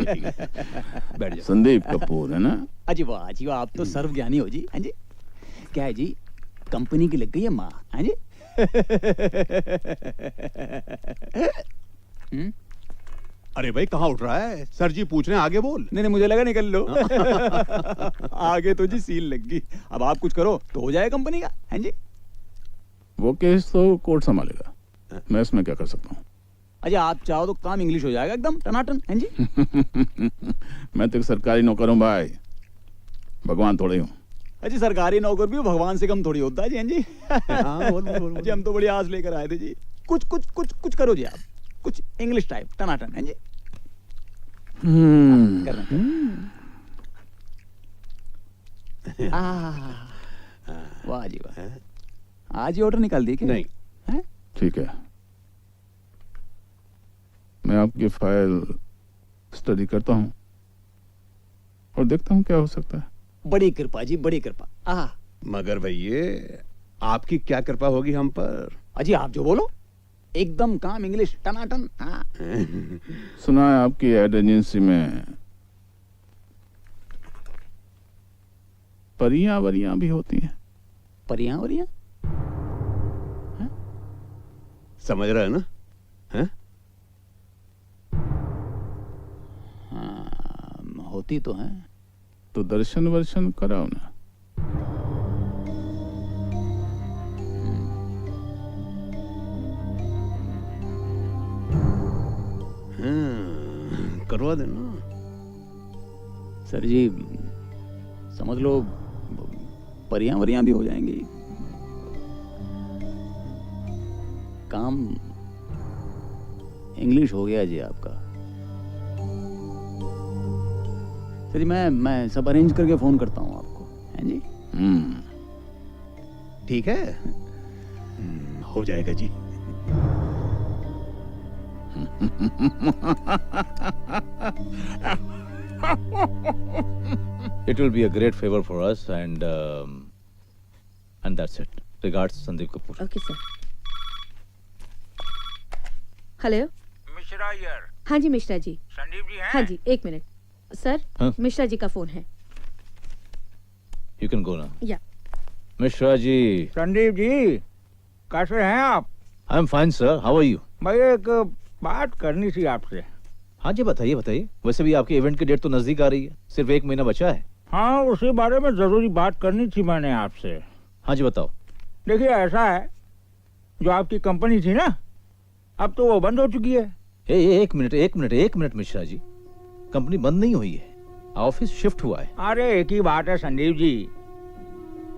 बैठ जा। संदीप कपूर है ना? अजी वाह आप तो सर्वज्ञानी हो जी। हाँ जी। क्या है जी, कंपनी की लग गई है माँ। हाँ जी। अरे भाई कहाँ उठ रहा है? सर जी पूछ रहे हैं, आगे बोल। नहीं मुझे लगा निकल लो। आगे तो जी सील लग गई, अब आप कुछ करो तो हो जाए कंपनी का। हाँ जी। वो केस तो कोर्ट संभालेगा। मैं इसमें क्या कर सकता हूँ? अजय आप चाहो तो काम इंग्लिश हो जाएगा एकदम टनाटन, हैं जी? मैं तो एक सरकारी नौकर हूँ भाई, भगवान थोड़े हूँ। अजी सरकारी नौकर भी भगवान से कम थोड़ी होता है जी, हैं जी? अजी हम तो बड़ी आस लेकर आए थे जी। कुछ करो जी आप, कुछ इंग्लिश टाइप टनाटन, हैं जी? वाह जी वाह, आज ही ऑर्डर निकाल दिए क्या? नहीं। ठीक है, मैं आपकी फाइल स्टडी करता हूँ और देखता हूँ क्या हो सकता है। बड़ी कृपा जी, बड़ी कृपा। मगर भैया आपकी क्या कृपा होगी हम पर? अजी आप जो बोलो, एकदम काम इंग्लिश टनाटन। सुना है आपकी एड एजेंसी में परियां वरियां भी होती हैं। परियां वरियां? समझ रहे हैं ना? हैं? हाँ, होती तो हैं। तो दर्शन वर्शन कराओ ना। करवा देना। सर जी समझ लो परियां वरियां भी हो जाएंगी। काम इंग्लिश हो गया जी आपका। सर जी मैं सब अरेंज करके फोन करता हूँ आपको, हैं जी? ठीक है, हो जाएगा जी। It will be a great favor for us, and that's it. Regards, Sandeep Kapoor. Okay, sir. Hello Mishra यार। हाँ जी मिश्रा जी। संदीप जी हैं? हाँ जी, एक मिनट सर। हाँ? मिश्रा जी का फोन है। You can go now. या मिश्रा जी। संदीप जी कैसे हैं आप? I'm fine, sir. How are you? भाई एक बात करनी थी आपसे। हाँ जी बताइए बताइए। वैसे भी आपके इवेंट की डेट तो नजदीक आ रही है, सिर्फ 1 महीना बचा है। हाँ उसी बारे में जरूरी बात करनी थी मैंने आपसे। हाँ जी बताओ। देखिए ऐसा है, जो आपकी कंपनी थी ना, अब तो वो बंद हो चुकी है। एक मिनट मिश्रा जी, कंपनी बंद नहीं हुई है, ऑफिस शिफ्ट हुआ है। अरे एक ही बात है संदीप जी,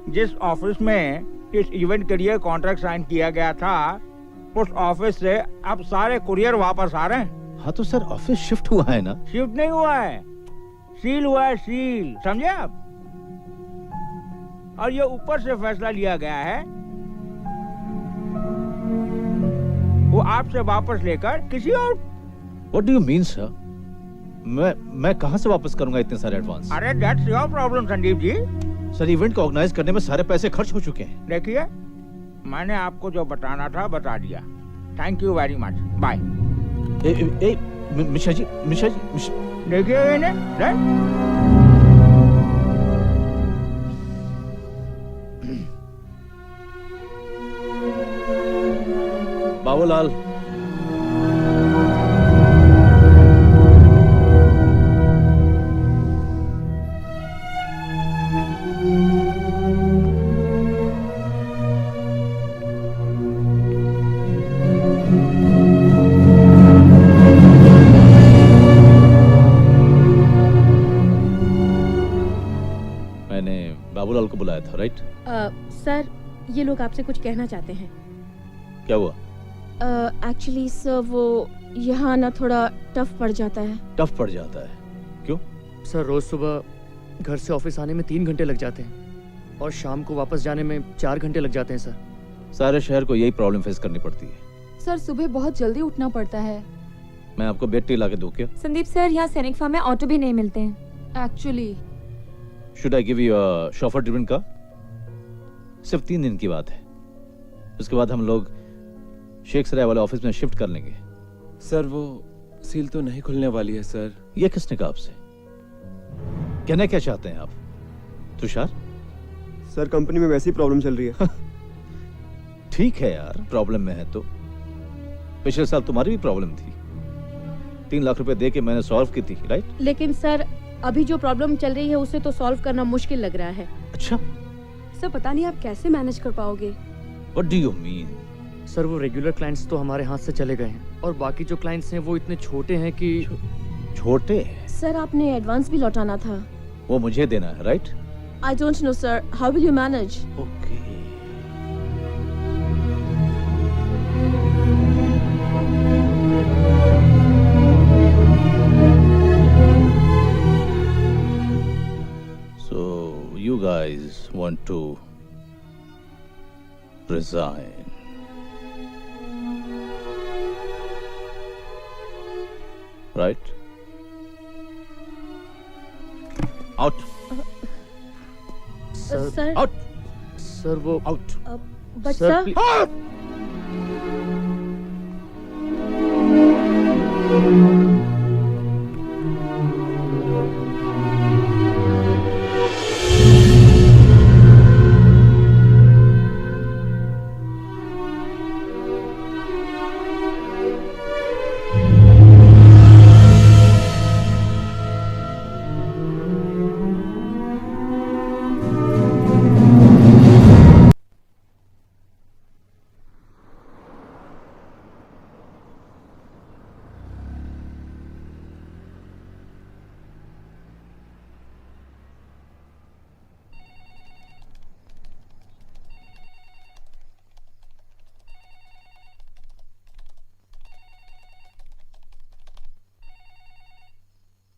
जिस ऑफिस में इस इवेंट के लिए कॉन्ट्रैक्ट साइन किया गया था, उस ऑफिस से अब सारे कुरियर वापस आ रहे हैं। हाँ तो सर ऑफिस शिफ्ट हुआ है ना? शिफ्ट नहीं हुआ है, सील हुआ है, सील, समझे आप? और ये ऊपर से फैसला लिया गया है, वो आपसे वापस लेकर किसी और। What do you mean, sir? मैं कहाँ से वापस करूंगा इतने सारे एडवांस? अरे that's your problem Sandeep ji. Sir event को ऑर्गेनाइज करने में सारे पैसे खर्च हो चुके हैं। देखिए मैंने आपको जो बताना था बता दिया। Thank you very much, bye. Mishra ji देखिए इन्हें, बाबूलाल। मैंने बाबूलाल को बुलाया था, राइट? सर ये लोग आपसे कुछ कहना चाहते हैं। क्या हुआ? एक्चुअली सर वो यहाँ ना थोड़ा टफ पड़ जाता है। टफ पड़ जाता है? क्यों? सर रोज सुबह घर से ऑफिस आने में 3 घंटे लग जाते हैं और शाम को वापस जाने में 4 घंटे लग जाते हैं सर। सारे शहर को यही प्रॉब्लम फेस करनी पड़ती है। सर सुबह बहुत जल्दी उठना पड़ता है। मैं आपको बेड टी ला के दूं क्या? संदीप सर यहाँ सैनिक फार्म में ऑटो भी नहीं मिलते हैं। Actually should I give you a chauffeur driven car? सिर्फ 3 दिन की बात है, उसके बाद हम लोग शेख सराय वाले ऑफिस में शिफ्ट कर लेंगे। सर वो सील तो नहीं खुलने वाली है सर। ये किसने कहा आपसे? कहना क्या चाहते हैं आप तुषार? सर कंपनी में वैसी प्रॉब्लम चल रही है। ठीक है यार, प्रॉब्लम में है तो पिछले साल तुम्हारी भी प्रॉब्लम थी, 3 लाख रुपए दे के मैंने सॉल्व की थी, राइट? लेकिन सर अभी जो प्रॉब्लम चल रही है उसे तो सॉल्व करना मुश्किल लग रहा है। अच्छा सर पता नहीं आप कैसे मैनेज कर पाओगे। What do you mean? Sir वो रेगुलर क्लाइंट्स तो हमारे हाथ से चले गए हैं और बाकी जो क्लाइंट्स हैं वो इतने छोटे हैं कि छोटे? सर आपने एडवांस भी लौटाना था। वो मुझे देना है, right? I don't know sir, how will you manage? Okay. So you guys want to resign? Right? Out. Sir Out. Sir वो Out. बट सर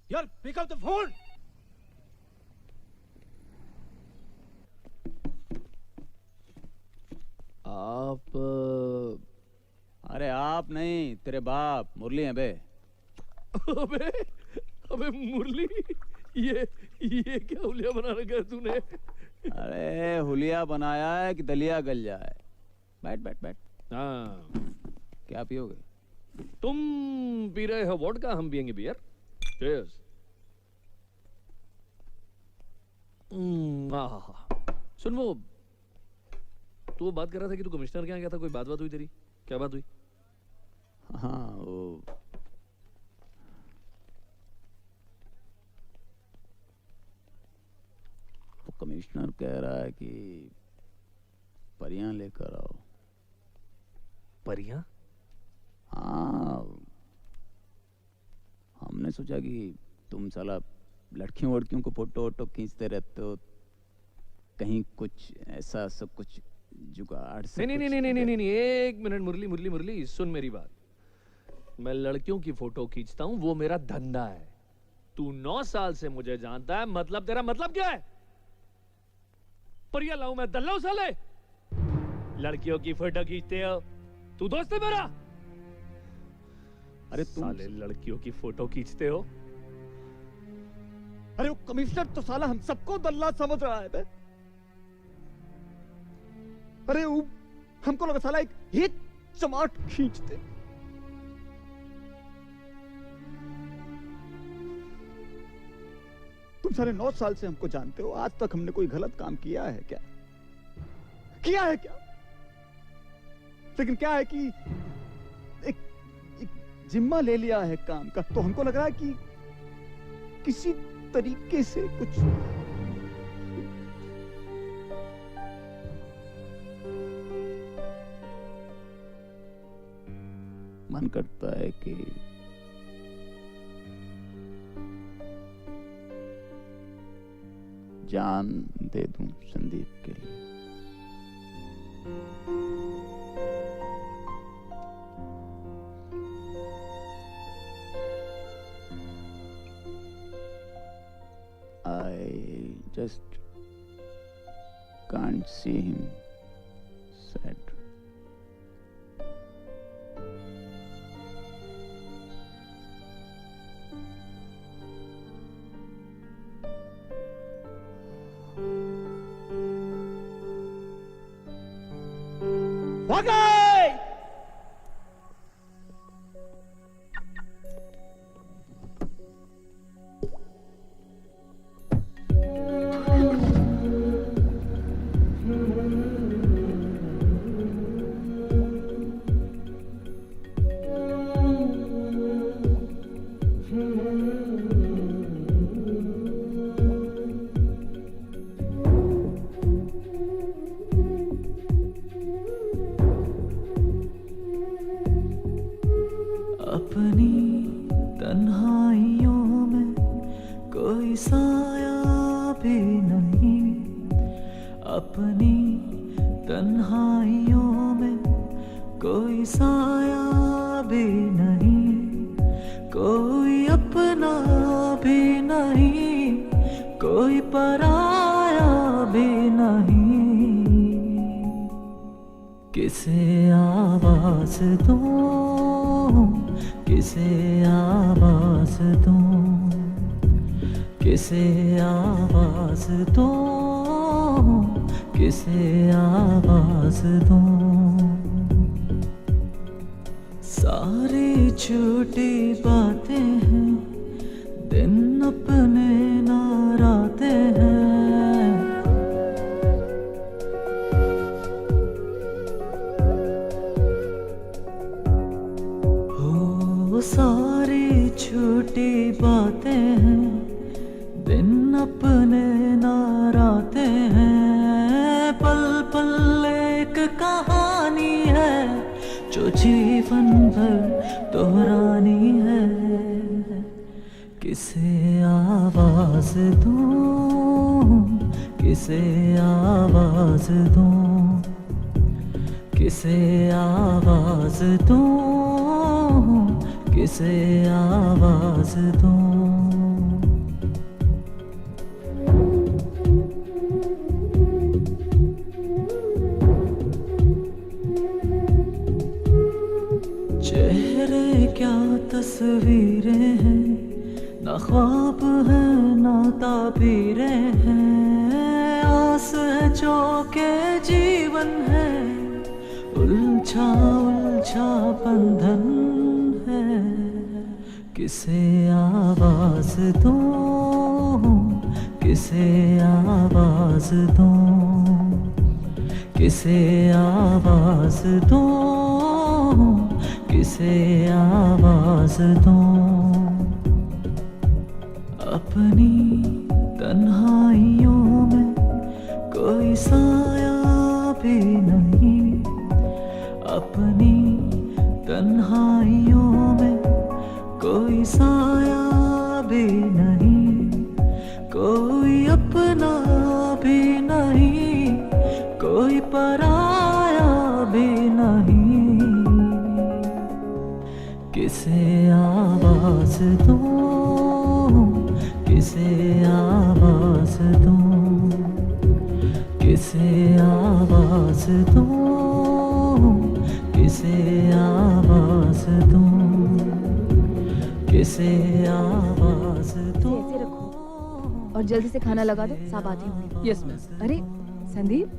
यार पिक अप द फोन। आप अरे आप नहीं, तेरे बाप मुरली हैं बे। अबे अबे मुरली, ये क्या हुलिया बना रखा है तूने? अरे हुलिया बनाया है कि दलिया गल जाए। बैठ बैठ बैठ। हाँ, क्या पियोगे? तुम पी रहे हो वोडका, हम पियेंगे बियर। चीयर्स। सुन वो तू बात कर रहा था कि तू कमिश्नर के यहाँ गया था, कोई बात हुई तेरी? क्या बात हुई? हाँ वो कमिश्नर कह रहा है कि परियां लेकर आओ। परियां? हाँ, हमने सोचा कि तुम साला लड़कियों वड़कियों को फोटो वोटो खींचते रहते हो, कहीं कुछ ऐसा सब कुछ जुगाड़ से। नहीं, एक मिनट मुरली मुरली मुरली, सुन मेरी बात। मैं लड़कियों की फोटो खींचता हूँ, वो मेरा धंधा है। तू 9 साल से मुझे जानता है, मतलब तेरा मतलब क्या है? परिया लाऊं मैं दल्लाऊ साले? लड़कियों की फोटो खींचते हो, तू दोस्त है मेरा? अरे तुम साले लड़कियों की फोटो खींचते हो? अरे वो कमिश्नर तो साला हम सबको दल्ला समझ रहा है बे। अरे वो हमको लगा साला एक चमाट खींचते। तुम सारे 9 साल से हमको जानते हो, आज तक हमने कोई गलत काम किया है क्या? किया है क्या? लेकिन क्या है कि एक जिम्मा ले लिया है काम का, तो हमको लग रहा है कि किसी तरीके से कुछ मन करता है कि जान दे दूं संदीप के लिए। I just can't see him sad. कोई साया भी नहीं, कोई अपना भी नहीं, कोई पराया भी नहीं। किसे आवाज दूं, किसे आवाज दूं, किसे आवाज दूं, किसे आवाज दूं। सारी झूठी बातें हैं, दिन अपने नाराते हैं। हो सारी झूठी बातें हैं, दिन अपने नाराते हैं। पल पल एक कहानी है, जो जीवन भर दोहरानी है। किसे आवाज दूं, किसे आवाज दूं, किसे आवाज दूं, किसे आवाज दूं। चेहरे क्या तस्वीरें हैं, ना ख्वाब है ना ताबीरें हैं। आस है जो के जीवन है, उलझा उलझा बंधन है। किसे आवाज दूं, किसे आवाज दूं, किसे आवाज दूं, किसे आवाज दूं। अपनी तन्हाइयों में कोई साया भी नहीं, अपनी तन्हाइयों में कोई साया भी नहीं, कोई अपना भी नहीं, कोई पराया भी नहीं। किसे आवाज दूं, किसे आवाज दूं, किसे आवाज दूं, किसे आवाज दूं, किसे आवाज दूं। ऐसे रखो और जल्दी से खाना लगा दो, सब आती होंगी। Yes ma'am. अरे संदीप,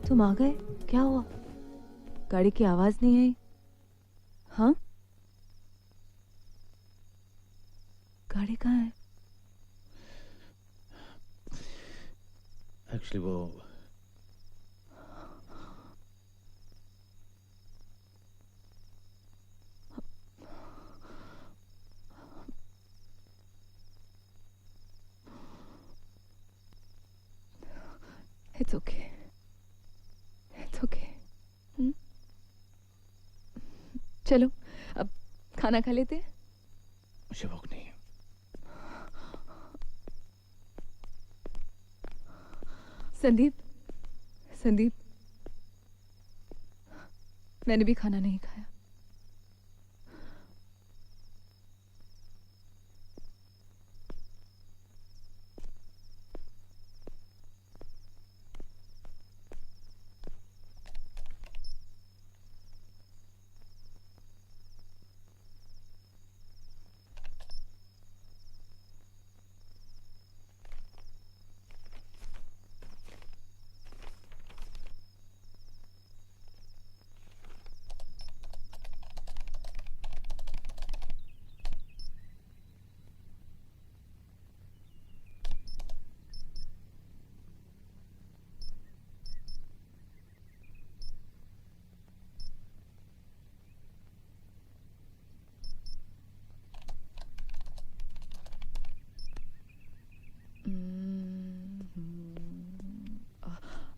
तुम आ गए? क्या हुआ? गाड़ी की आवाज नहीं आई? हाँ, गाड़ी कहाँ है? एक्चुअली वो It's okay. It's okay. चलो अब खाना खा लेते हैं। मुझे भूख नहीं है। संदीप, संदीप, मैंने भी खाना नहीं खाया।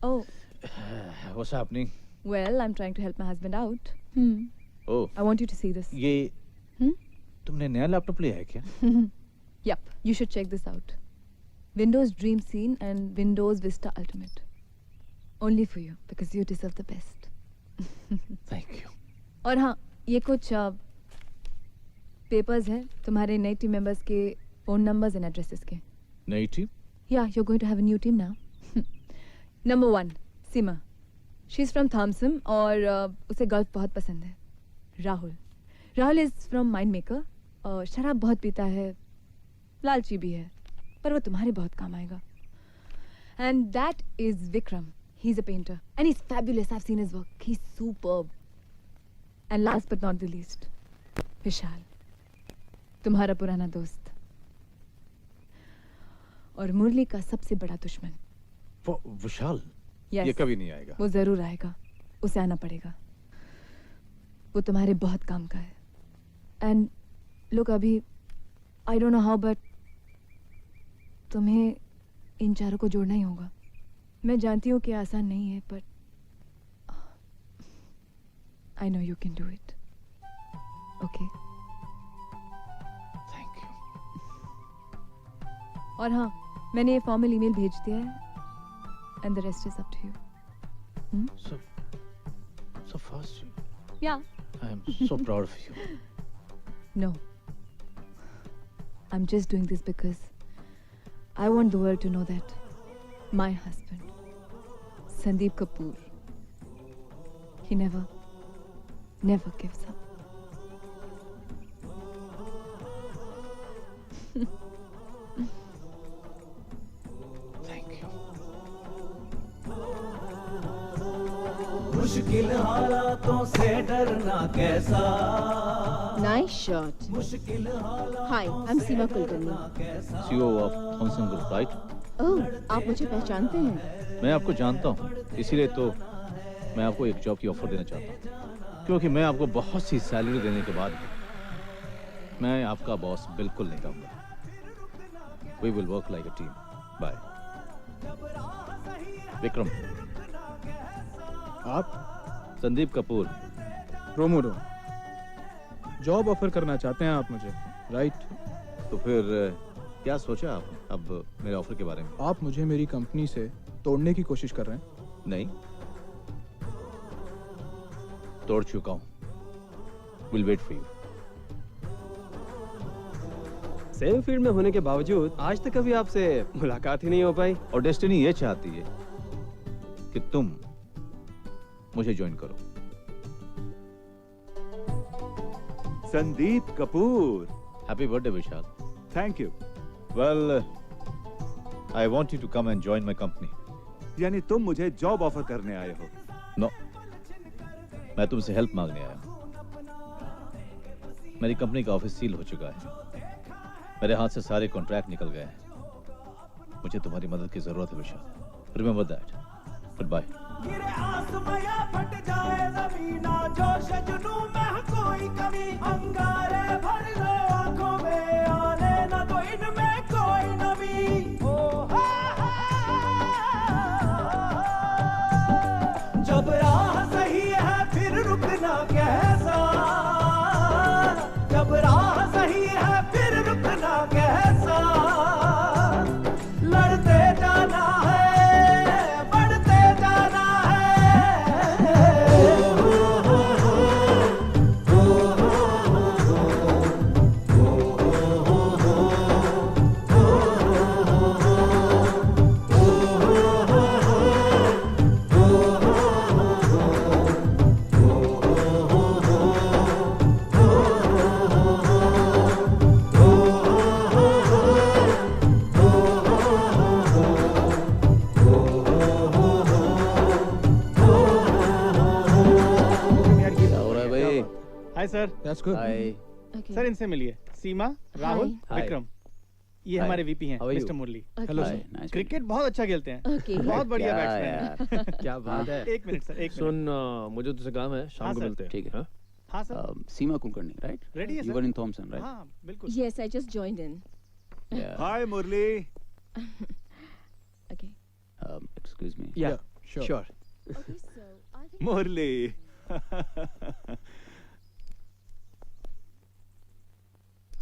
Oh. What's happening? Well, I'm trying to help my husband out. Oh. I want you to see this. ये तुमने नया लैपटॉप लिया है क्या? Yup, you should check this out. Windows Dream Scene and Windows Vista Ultimate. Only for you, because you deserve the best. Thank you. और हाँ, ये कुछ पेपर्स हैं तुम्हारे नए टीम मेंबर्स के फोन नंबर्स एंड एड्रेसेस के। नई team? Yeah, you're going to have a new team now. Number 1, Seema. She's from Thompson और उसे गोल्फ बहुत पसंद है। राहुल is from Mindmaker और शराब बहुत पीता है, लालची भी है, पर वो तुम्हारे बहुत काम आएगा। And that is Vikram. He's a painter and he's fabulous. I've seen his work. He's superb. And last but not the least, विशाल, तुम्हारा पुराना दोस्त और मुरली का सबसे बड़ा दुश्मन। वो विशाल? Yes. ये कभी नहीं आएगा। वो जरूर आएगा, उसे आना पड़ेगा। वो तुम्हारे बहुत काम का है। एंड लोग अभी I don't know how but तुम्हें इन चारों को जोड़ना ही होगा। मैं जानती हूँ कि आसान नहीं है, but I know you can do it. Okay, thank you. और हाँ, मैंने ये फॉर्मल ईमेल भेज दिया है and the rest is up to you. So fast. Yeah. I am so proud of you. No. I'm just doing this because I want the world to know that my husband, Sandeep Kapoor, he never gives up. Thank you. मुश्किल हालातों से डरना कैसा। Nice shot. Hi, I'm Seema Kulkarni. CEO of Thomson Group, right? Oh, आप मुझे पहचानते हैं? मैं आपको जानता हूँ, इसीलिए तो मैं आपको एक जॉब की ऑफर देना चाहता हूँ, क्योंकि मैं आपको बहुत सी सैलरी देने के बाद मैं आपका बॉस बिल्कुल नहीं रहूँगा। We will work like a team. Bye. Vikram. आप? संदीप कपूर। प्रोमोडो। जॉब ऑफर करना चाहते हैं आप मुझे, राइट? तो फिर क्या सोचा आपने अब मेरे ऑफर के बारे में? आप मुझे मेरी कंपनी से तोड़ने की कोशिश कर रहे हैं? नहीं, तोड़ चुका हूं। We'll wait for you. Same field में होने के बावजूद आज तक कभी आपसे मुलाकात ही नहीं हो पाई। और डेस्टिनी ये चाहती है कि तुम मुझे ज्वाइन करो। Sandeep Kapoor. Happy birthday Vishal. Thank you. Well, I want you to come and join my company. यानी तुम मुझे जॉब ऑफर करने आए हो? नो, मैं तुमसे हेल्प मांगने आया हूं। मेरी कंपनी का ऑफिस सील हो चुका है, मेरे हाथ से सारे कॉन्ट्रैक्ट निकल गए हैं। मुझे तुम्हारी मदद की जरूरत है Vishal. Remember that. Goodbye. गिरे आसमां फट जाए ज़मीना, जोश जुनून में कोई कमी, अंगारे भर लो आंखों में, आने ना दो इनमें कोई नमी। ओ जब राह सही है फिर रुकना कैसा, जब राह सही है फिर रुकना कैसा, लड़ते जाना है, बढ़ते जाना है। Hi sir. That's good. Hi sir, इनसे मिलिए। सीमा, राहुल, विक्रम, ये Hi. हमारे वीपी हैं, How are you? Mister Murali. Okay. Hello Hi, sir. nice cricket बहुत अच्छा खेलते हैं। Okay. बहुत बढ़िया क्या बैट्समैन हैं। क्या बात है। एक मिनट सर, एक मिनट। सुन, मुझे तुझसे काम है, शाम हाँ, को सर। मिलते हैं। ठीक है। हाँ? हाँ सर। सीमा कुलकर्णी, राइट? रेडी है You sir? were in Thompson, right? हाँ, बिल्कुल। Yes, I just joined in. Yeah. Hi Murali. Okay. Excuse me. Yeah, sure. Okay, so I think Murali.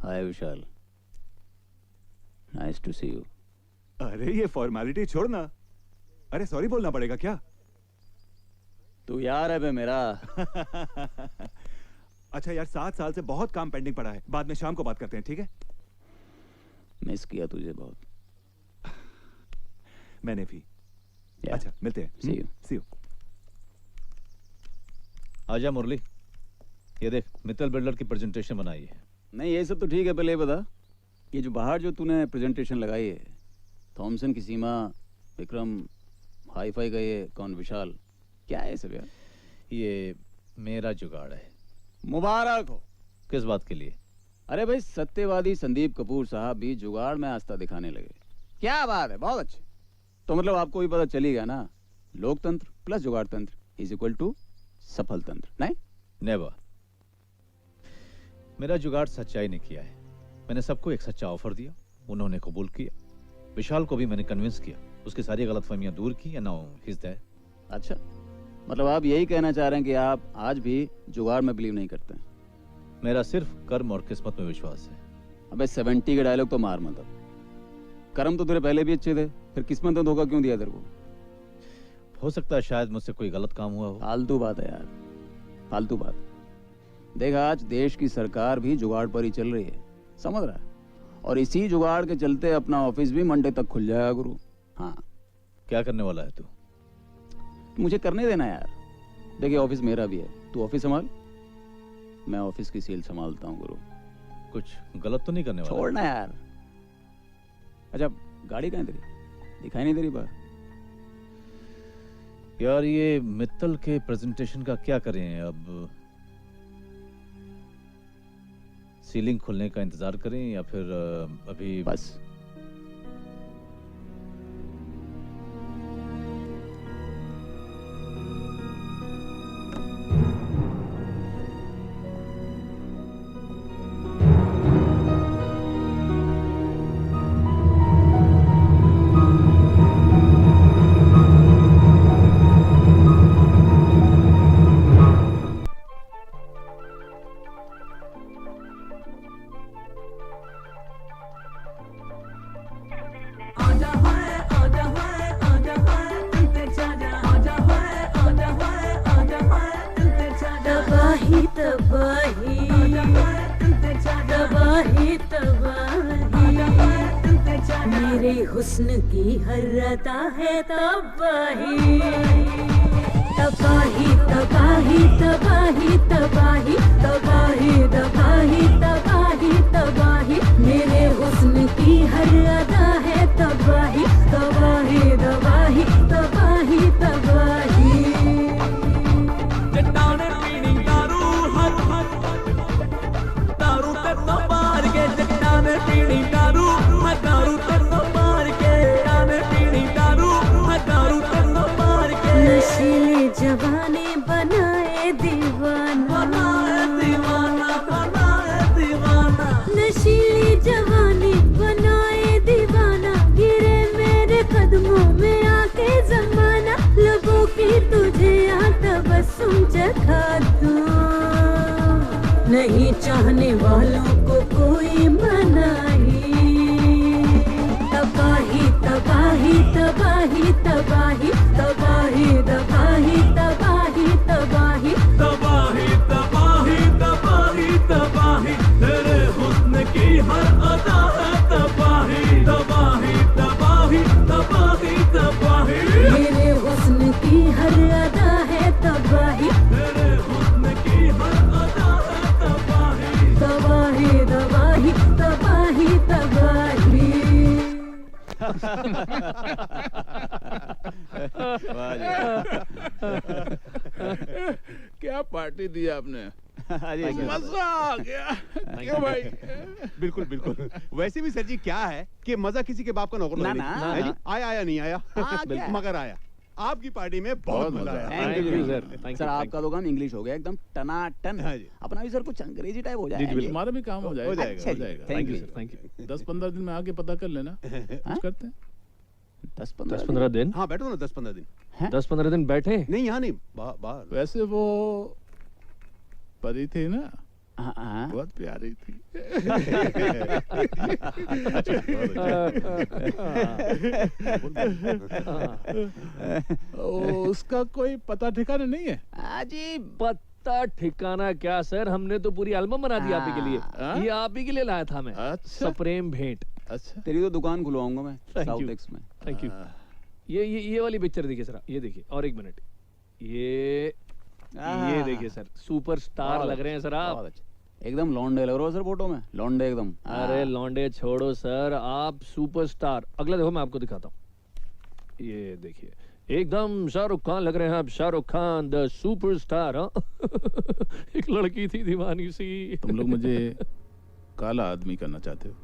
Hi, Vishal. Nice to see you. अरे ये formality छोड़ना। अरे sorry बोलना पड़ेगा क्या? तू यार है बे मेरा। अच्छा यार 7 साल से बहुत काम पेंडिंग पड़ा है, बाद में शाम को बात करते हैं, ठीक है? मिस किया तुझे बहुत। मैंने भी। अच्छा मिलते हैं। See you. See you. आजा मुरली, ये देख मित्तल बिल्डर की प्रेजेंटेशन बनाई है। नहीं ये सब तो ठीक है, पहले ये बता, ये जो बाहर जो तूने प्रेजेंटेशन लगाई है, थॉमसन की सीमा, विक्रम, हाई फाई का ये कौन विशाल, क्या है ये सब यार? ये मेरा जुगाड़ है। मुबारक हो। किस बात के लिए? अरे भाई सत्यवादी संदीप कपूर साहब भी जुगाड़ में आस्था दिखाने लगे। क्या बात है, बहुत अच्छे। तो मतलब आपको भी पता चली गया ना, लोकतंत्र प्लस जुगाड़ तंत्र इज इक्वल टू सफल तंत्र, नहीं? नेवर। मेरा जुगाड़ सच्चाई ने किया है। मैंने सबको एक सच्चा ऑफर दिया, उन्होंने कबूल किया। विशाल को भी मैंने कन्विंस किया, उसकी सारी गलतफहमियां दूर की। And now he is there. अच्छा, मतलब आप यही कहना चाह रहे हैं कि आप आज भी जुगाड़ में बिलीव नहीं करते हैं? मेरा सिर्फ कर्म और किस्मत में विश्वास है। अबे 70 के डायलॉग तो मार मत अब। कर्म तो तेरे पहले भी अच्छे थे, फिर किस्मत ने धोखा क्यों दिया तेरे को? हो सकता है शायद मुझसे कोई गलत काम हुआ हो। फालतू बात है यार, फालतू बात। देख आज देश की सरकार भी जुगाड़ पर ही चल रही है, समझ रहा है? और इसी जुगाड़ के चलते अपना ऑफिस भी मंडे तक खुल जाएगा गुरु। हाँ, क्या करने वाला है तू? मुझे करने देना यार। देखिए ऑफिस मेरा भी है, तू ऑफिस संभाल, मैं ऑफिस की सेल संभालता हूँ गुरु। कुछ गलत तो नहीं करने वाला? छोड़ना यार। अच्छा गाड़ी कहाँ है तेरी, दिखाई नहीं तेरी बार? यार ये मित्तल के प्रेजेंटेशन का क्या करें अब? सीलिंग खुलने का इंतजार करें या फिर अभी? बस हुस्न की हर अता है तबाही, तबाही तबाही तबाही तबाही तबाही तबाही तबाही तबाही, मेरे हुस्न की हर अदा है तबाही तबाही तबाही तबाही तबाही। चट्टाने पीनी दारू हर हर दारू ते तो मार के, चट्टाने पीनी दारू मैं दारू ते तो मार के, आने पीनी दारू मैं दारू ते तो मार के। नशीले जवानी बनाए दीवाना, बनाए दीवाना, बनाए दीवाना। नशीली जवानी बनाए दीवाना, गिरे मेरे कदमों में आके जमाना, लबों की तुझे तबस्सुम चखा दूं, नहीं चाहने वालों को कोई मनाही। तबाही तबाही तबाही तबाही तबाही तबाही तबाही तबाही तबाही तबाही तबाही तबाही, तेरे हुस्न की हर अदा है तबाही तबाही तबाही तबाही तबाही, मेरे हुस्न की हर अदा है तबाही, तेरे हुस्न की हर अदा है तबाही तबाही तबाही तबाही तबाही। क्या पार्टी दी आपने? मजा आ गया। क्यों भाई? बिल्कुल बिल्कुल। वैसे भी सर जी क्या है कि मजा किसी के बाप का नौकर ना, नहीं। ना, है जी? ना। आया नहीं आया क्या? मगर आया। आपकी पार्टी में बहुत मजा आया। Thank you sir. सर आपका तो काम इंग्लिश हो गया एकदम टनाटन। अपना भी सर कुछ अंग्रेजी टाइप हो जाएगा। हमारा भी काम हो जाएगा। अच्छा जी, thank you sir, thank you. 10-15 दिन में आके पता कर लेना, कुछ करते हैं। 10-15 दिन? हाँ बैठो ना 10-15 दिन। 10-15 दिन बैठे? नहीं यहाँ नहीं, बाहर। वैसे वो परी थी ना, बहुत प्यारी थी। उसका कोई पता ठिकाना नहीं है? जी पता ठिकाना क्या सर, हमने तो पूरी एल्बम बना दी आप ही के लिए। ये आप ही के लिए लाया था मैं। सप्रेम भेंट। अच्छा, तेरी तो दुकान खुलवाऊंगा मैं साउथ एक्स में। Thank you. ये वाली पिक्चर देखिए सर, ये देखिए, और एक मिनट, ये देखिए सर, सुपरस्टार लग रहे हैं सर आप। एकदम लौंडे लग रहे हो सर फोटो में, लौंडे एकदम। अरे लौंडे छोड़ो सर, आप सुपरस्टार। अगला देखो, मैं आपको दिखाता हूँ, ये देखिए, एकदम शाहरुख खान लग रहे हैं आप, शाहरुख खान द सुपरस्टार। एक लड़की थी दीवानी सी। तुम लोग मुझे काला आदमी करना चाहते हो?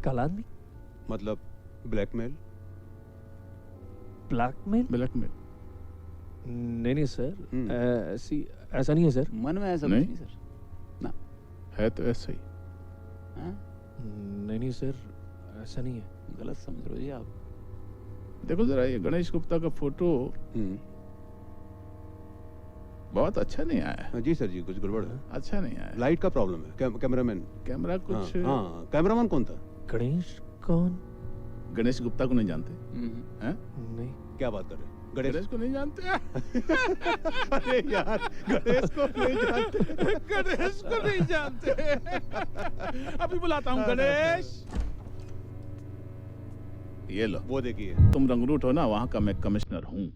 काला आदमी मतलब ब्लैकमेल? ब्लैकमेल? ब्लैकमेल नहीं सर, ऐसा नहीं है सर। मन में ऐसा नहीं सर, ना है तो ऐसा ही। नहीं सर, ऐसा नहीं है, गलत समझ रहे हो जी आप। देखो जरा, ये गणेश गुप्ता का फोटो बहुत अच्छा नहीं आया। जी सर जी, कुछ गड़बड़ है। अच्छा नहीं आया, लाइट का प्रॉब्लम है। कैमरामैन, कैमरा कुछ। हाँ, कैमरामैन कौन था? गणेश कौन? गणेश गुप्ता को नहीं जानते हैं? नहीं। क्या बात कर रहे हैं? गणेश को नहीं जानते? अरे यार, गणेश को नहीं जानते। गणेश को नहीं जानते। अभी बुलाता हूँ गणेश। ये लो, वो देखिए। तुम रंगरूट हो ना, वहां का मैं कमिश्नर हूँ।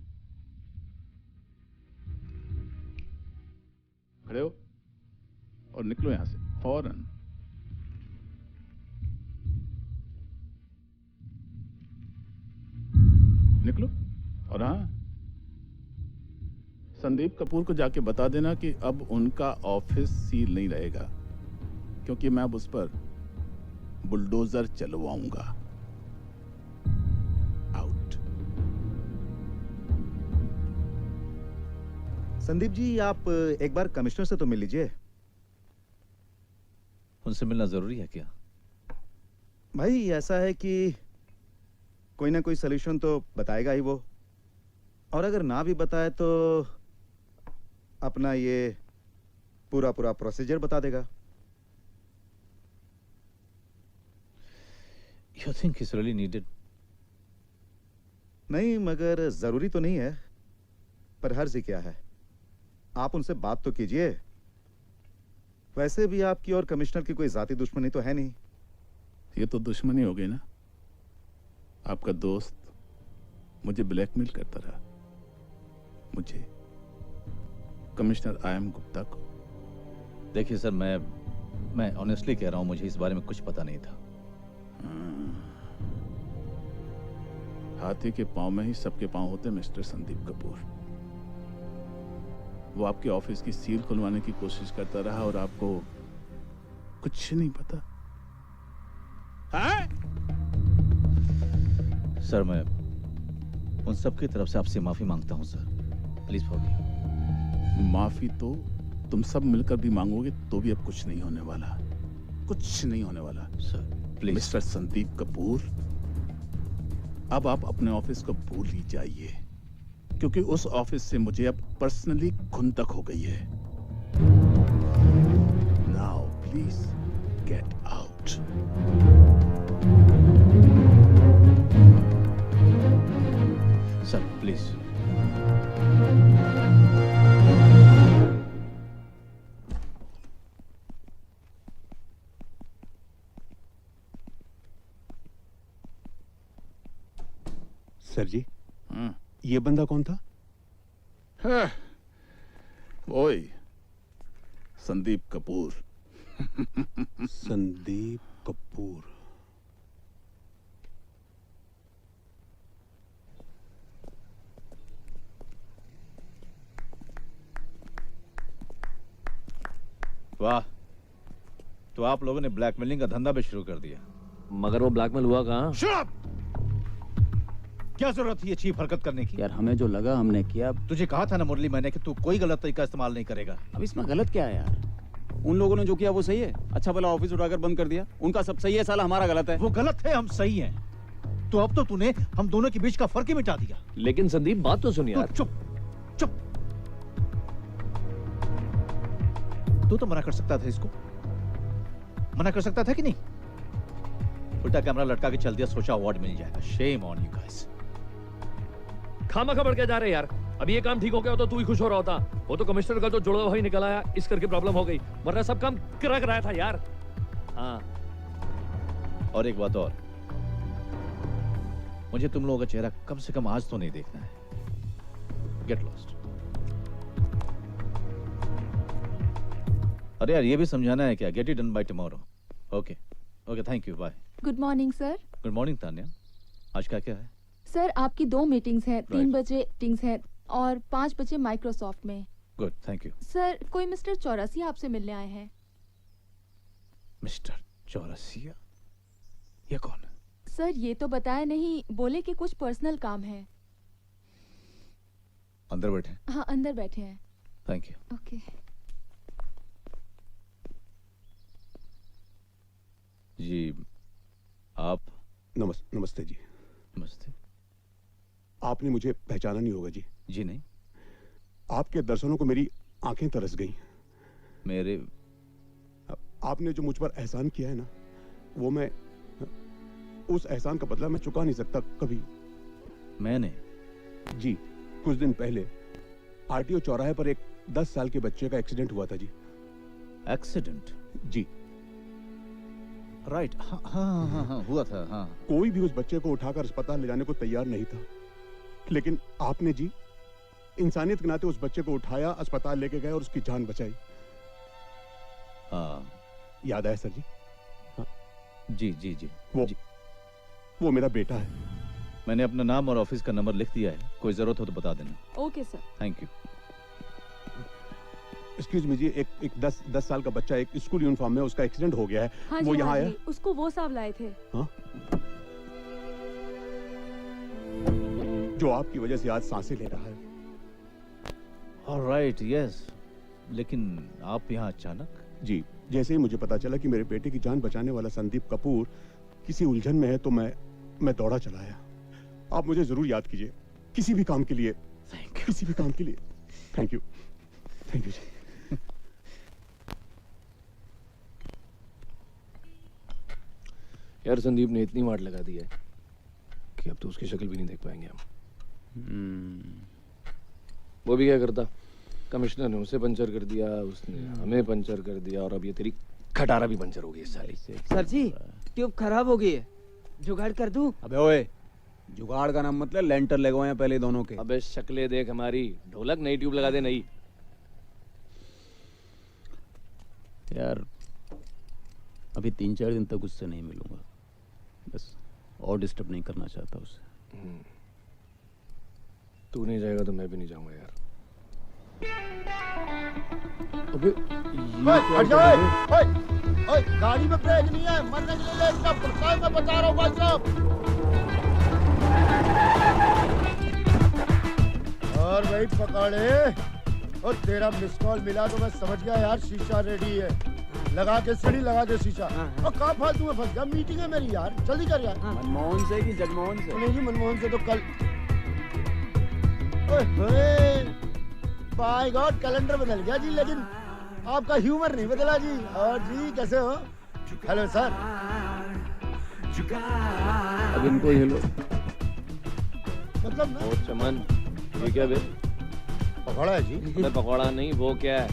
खड़े हो और निकलो यहां से फौरन। निकलो। और हाँ, संदीप कपूर को जाके बता देना कि अब उनका ऑफिस सील नहीं रहेगा, क्योंकि मैं अब उस पर बुलडोजर चलवाऊंगा। आउट। संदीप जी, आप एक बार कमिश्नर से तो मिल लीजिए। उनसे मिलना जरूरी है क्या? भाई ऐसा है कि कोई ना कोई सलूशन तो बताएगा ही वो, और अगर ना भी बताए तो अपना ये पूरा प्रोसीजर बता देगा। You think it's really needed? नहीं, मगर जरूरी तो नहीं है, पर हर्ज ही क्या है, आप उनसे बात तो कीजिए। वैसे भी आपकी और कमिश्नर की कोई जाती दुश्मनी तो है नहीं। ये तो दुश्मनी हो गई ना। आपका दोस्त मुझे ब्लैकमेल करता रहा, मुझे, कमिश्नर आई.एम. गुप्ता को। देखिए सर, मैं ऑनेस्टली कह रहा हूं, मुझे इस बारे में कुछ पता नहीं था। हाथी के पांव में ही सबके पांव होते मिस्टर संदीप कपूर। वो आपके ऑफिस की सील खुलवाने की कोशिश करता रहा और आपको कुछ नहीं पता। सर, मैं उन सबकी तरफ से आपसे माफी मांगता हूं सर, प्लीज फॉरगिव। माफी तो तुम सब मिलकर भी मांगोगे तो भी अब कुछ नहीं होने वाला, कुछ नहीं होने वाला। Sir please. Mister Sandeep Kapoor, अब आप अपने ऑफिस को भूल ही जाइए, क्योंकि उस ऑफिस से मुझे अब पर्सनली खुंदक हो गई है। Now please get out. Sir please. Sir ji, ये बंदा कौन था? ओए, संदीप कपूर। संदीप कपूर। वाह, तो आप लोगों ने ब्लैकमेलिंग का धंधा भी शुरू कर दिया। मगर वो ब्लैकमेल हुआ कहाँ? Shut up! क्या जरूरत थी ये चीप हरकत करने की? यार हमें जो लगा हमने किया। तुझे कहा था ना मुरली मैंने कि तू कोई गलत तरीका इस्तेमाल नहीं करेगा। अब इसमें गलत क्या है यार? उन लोगों ने जो किया वो सही है। अच्छा भला ऑफिस उठाकर बंद कर दिया, उनका सब सही है, साला हमारा गलत है। वो गलत है, हम सही हैं। तो अब तो तूने हम दोनों के बीच का फर्क ही मिटा दिया। लेकिन संदीप बात तो सुन यार। चुप चुप। तू तो मना कर सकता था इसको, मना कर सकता था कि नहीं? उल्टा कैमरा लटका के चल दिया, सोचा अवार्ड मिल जाएगा। Shame on you guys. खामा खबर क्या जा रहे यार? अभी ये काम ठीक हो गया तो तू ही खुश हो रहा होता। वो तो कमिश्नर का तो जुड़ा हुआ ही निकल आया, इस करके प्रॉब्लम हो गई, वरना सब काम करा कराया था यार। हाँ, और एक बात और, मुझे तुम लोगों का चेहरा कम से कम आज तो नहीं देखना है। Get lost. अरे यार, ये भी समझाना है क्या? Get it done by tomorrow. Okay okay, thank you, bye. Good morning sir. Good morning Tanya. आज का क्या है? सर आपकी 2 मीटिंग्स हैं, 3 Right. बजे मीटिंग्स हैं और 5 बजे माइक्रोसॉफ्ट में। Good, thank you. सर कोई मिस्टर चौरसिया आपसे मिलने आए हैं। मिस्टर चौरसिया? ये कौन है? सर ये तो बताया नहीं, बोले कि कुछ पर्सनल काम है। अंदर बैठे? हाँ अंदर बैठे हैं। Thank you. ओके। जी आप? नमस्ते जी। नमस्ते। आपने मुझे पहचाना नहीं होगा जी। जी नहीं। आपके दर्शनों को मेरी आंखें तरस गईं। मेरे? आपने जो मुझ पर एहसान किया है ना, वो मैं उस एहसान का बदला मैं चुका नहीं सकता कभी। मैंने? जी, कुछ दिन पहले आरटीओ चौराहे पर एक 10 साल के बच्चे का एक्सीडेंट हुआ था जी। एक्सीडेंट? जी राइट। हाँ हाँ हाँ हाँ, हुआ था। हाँ। कोई भी उस बच्चे को उठाकर अस्पताल ले जाने को तैयार नहीं था, लेकिन आपने जी इंसानियत के नाते उस बच्चे को उठाया, अस्पताल लेके गए और उसकी जान बचाई। हाँ, याद आया सर जी? हाँ। जी जी जी। वो मेरा बेटा है। मैंने अपना नाम और ऑफिस का नंबर लिख दिया है, कोई जरूरत हो तो बता देना। Okay sir. Thank you. Excuse me जी, एक 10 साल का बच्चा एक स्कूल यूनिफॉर्म में, उसका एक्सीडेंट हो गया है। हाँ वो जी, यहाँ हाँ आया? जी, उसको वो साहब लाए थे। हाँ? जो आपकी वजह से आज सांसें ले रहा है। Alright, yes. लेकिन आप यहाँ अचानक? जी, जैसे ही मुझे पता चला कि मेरे बेटे की जान बचाने वाला संदीप कपूर किसी उलझन में है, तो मैं दौड़ा चला आया। आप मुझे जरूर याद कीजिए किसी भी काम के लिए। किसी भी काम के लिए। Thank you. थैंक यू जी। यार संदीप ने इतनी मार लगा दी है कि अब तो उसकी शक्ल भी नहीं देख पाएंगे हम। वो भी क्या करता, कमिश्नर ने उसे पंचर कर दिया, उसने हमें पंचर कर दिया, और अब ये तेरी खटारा भी पंचर हो गई इस साली से। सर जी ट्यूब खराब हो गई है, जुगाड़ कर दूं? अबे ओए, जुगाड़ का नाम मतलब लेंटर लगवाए पहले दोनों के। अबे शक्लें देख हमारी, ढोलक नई ट्यूब लगा दे नई। यार अभी 3-4 दिन तक उससे नहीं मिलूंगा, बस और डिस्टर्ब नहीं करना चाहता उसे। तू नहीं जाएगा तो मैं भी नहीं जाऊंगा यार। अबे ओए, गाड़ी में ब्रेक नहीं है, मरने के लिए इसका प्रकार मैं बता रहा हूँ भाई साहब। और भाई पकड़े, और तेरा मिस कॉल मिला तो मैं समझ गया यार शीशा रेडी है। लगा के सीढ़ी लगा दे शीशा। और कहाँ फालतू में फंस गया, मीटिंग है मेरी यार, जल्दी कर यार। मनमोहन से कि जगमोहन से? नहीं जी, मनमोहन से तो कल। बाय गॉड, कैलेंडर बदल गया जी, लेकिन आपका ह्यूमर नहीं बदला जी। और जी कैसे हो? Hello sir. अब इनको ये लो। मतलब ओ चमन, ये क्या बे? पकौड़ा है जी? अबे पकौड़ा नहीं, वो क्या है?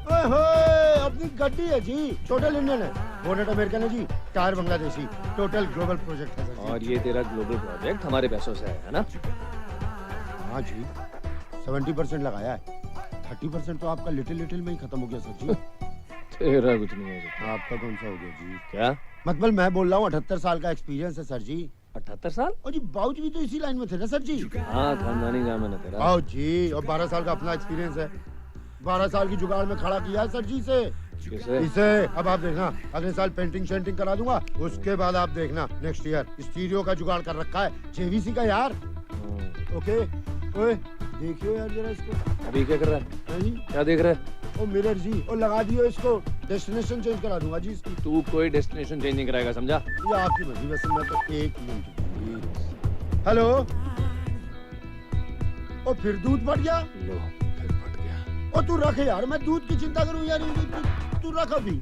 ओए होए, अपनी गड्डी है जी, टोटल इंडियन है, बोनेट अमेरिकन है जी, tyre Bangladeshi, total global project है सर। और ये तेरा ग्लोबल प्रोजेक्ट हमारे पैसों से है ना? हाँ जी, 70% लगाया है, 30% तो आपका लिटिल में ही खत्म हो गया सर जी। तेरा कुछ नहीं हो सकता। आपका कौन सा हो गया जी? क्या मतलब मैं बोल रहा हूँ 78 साल का एक्सपीरियंस है सर जी। 78 साल? और जी बाबूजी भी तो इसी लाइन में थे ना सर जी? हाँ, खानदानी काम है ना तेरा। आओ जी, और 12 साल का अपना एक्सपीरियंस है। 12 साल की जुगाड़ में खड़ा किया है सर जी से। इसे अब आप देखना, अगले साल पेंटिंग शेंटिंग करा दूंगा, उसके बाद आप देखना नेक्स्ट ईयर स्टीरियो का जुगाड़ कर रखा है, जेवीसी का यार। ओके, ओए देखियो यार जरा इसको। अभी क्या कर रहा है? क्या देख रहा है? ओ मिरर जी, और लगा दियो इसको, डेस्टिनेशन चेंज करा दूंगा जी इसकी। तू कोई डेस्टिनेशन चेंज नहीं कराएगा, समझा? ये आपकी मर्जी, वैसे मैं तो 1 मिनट। हेलो, ओ फिर दूध फट गया? लो, फिर फट गया। ओ तू रख यार, मैं दूध की चिंता करूं यार, तू रख अभी।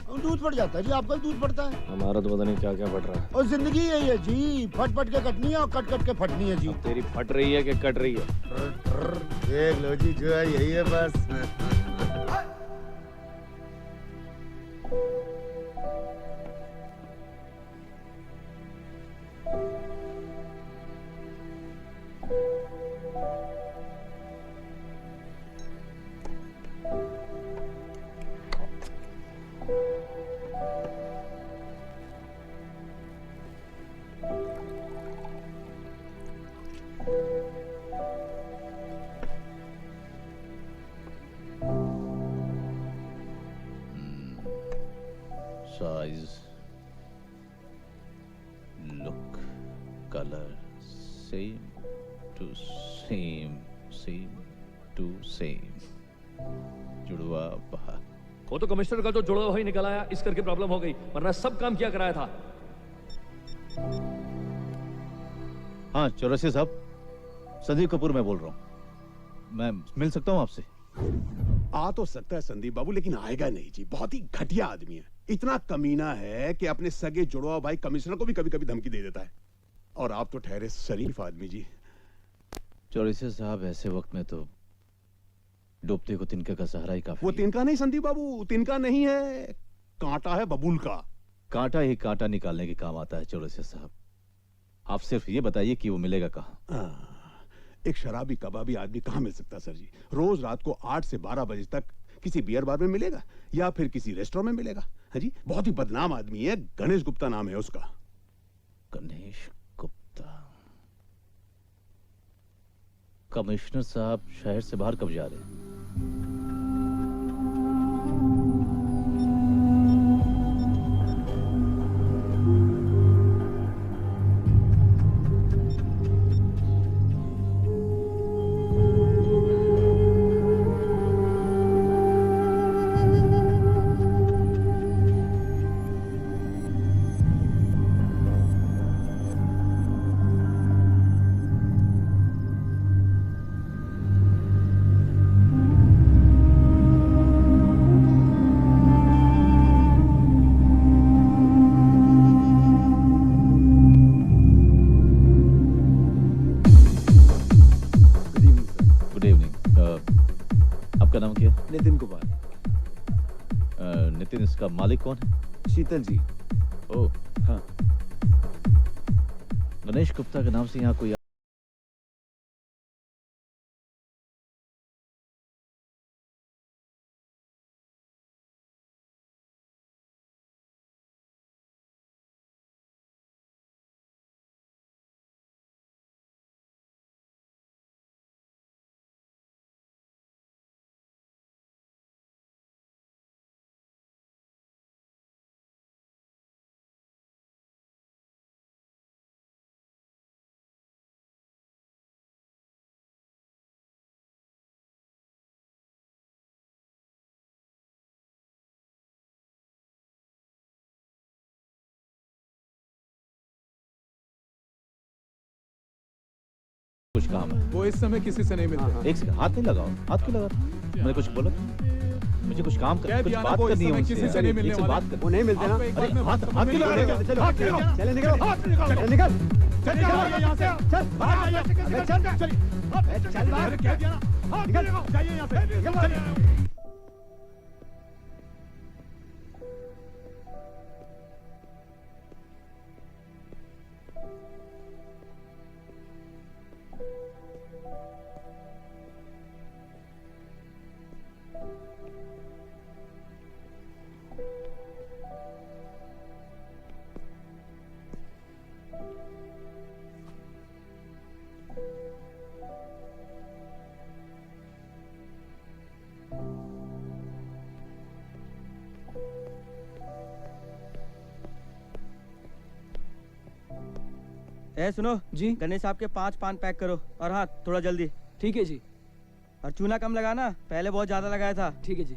दूध फट जाता है जी, आपका भी दूध फटता है। हमारा तो पता नहीं क्या क्या फट रहा है। और जिंदगी यही है जी, फट फट के कटनी है और कट कट के फटनी है जी। तेरी फट रही है कि कट रही है? देख लो जी, जो है यही है बस। Size, look, color, same to same, same to same. जुड़वा बहा। वो तो कमिश्नर का जो जुड़वा भाई निकल आया, इस करके प्रॉब्लम हो गई, वरना सब काम किया कराया था। हाँ चौरसिया साहब, संदीप कपूर मैं बोल रहा हूँ। मैं मिल सकता हूँ आपसे? आ तो सकता है संदीप बाबू, लेकिन आएगा नहीं जी। बहुत ही घटिया आदमी है, इतना कमीना है कि अपने सगे जुड़वा भाई कमिश्नर को भी कभी कभी धमकी दे देता है। और आप तो ठहरे शरीफ आदमी जी। चौरसिया साहब, ऐसे वक्त में तो डूबते को तिनका का सहारा ही काफी। वो तिनका नहीं संदीप बाबू, तिनका नहीं है, कांटा है बबूल का। कांटा ही कांटा निकालने के काम आता है चौरसिया साहब। आप सिर्फ ये बताइए कि वो मिलेगा कहाँ? एक शराबी कबाबी आदमी कहाँ मिल सकता सर जी? रोज रात को 8 से 12 बजे तक किसी बियर बार में मिलेगा या फिर किसी रेस्टोरेंट में मिलेगा। है जी, बहुत ही बदनाम आदमी है, गणेश गुप्ता नाम है उसका। गणेश गुप्ता? कमिश्नर साहब शहर से बाहर कब जा रहे हैं? नितिन कुमार। नितिन, इसका मालिक कौन है? शीतल जी। ओह हाँ। गणेश गुप्ता के नाम से यहाँ कोई कुछ काम है। वो इस समय किसी से नहीं मिलते। एक सेकंड, हाथ नहीं लगाओ। हाथ क्यों लगा? मैंने कुछ बोला? मुझे कुछ काम कर, कुछ बात करनी है उनसे। किसी से नहीं मिलने वाला। बात कर। वो नहीं मिलते ना। अरे हाथ क्यों लगा रहे हो? चले निकलो। चल निकल। चल यहाँ से। चल बाहर जाइए। चल बाहर। कह दिया ना। निकल जाइए यहाँ से। ए सुनो जी, गणेश साहब के 5 पान पैक करो। और हाँ, थोड़ा जल्दी। ठीक है जी। और चूना कम लगाना, पहले बहुत ज्यादा लगाया था। ठीक है जी।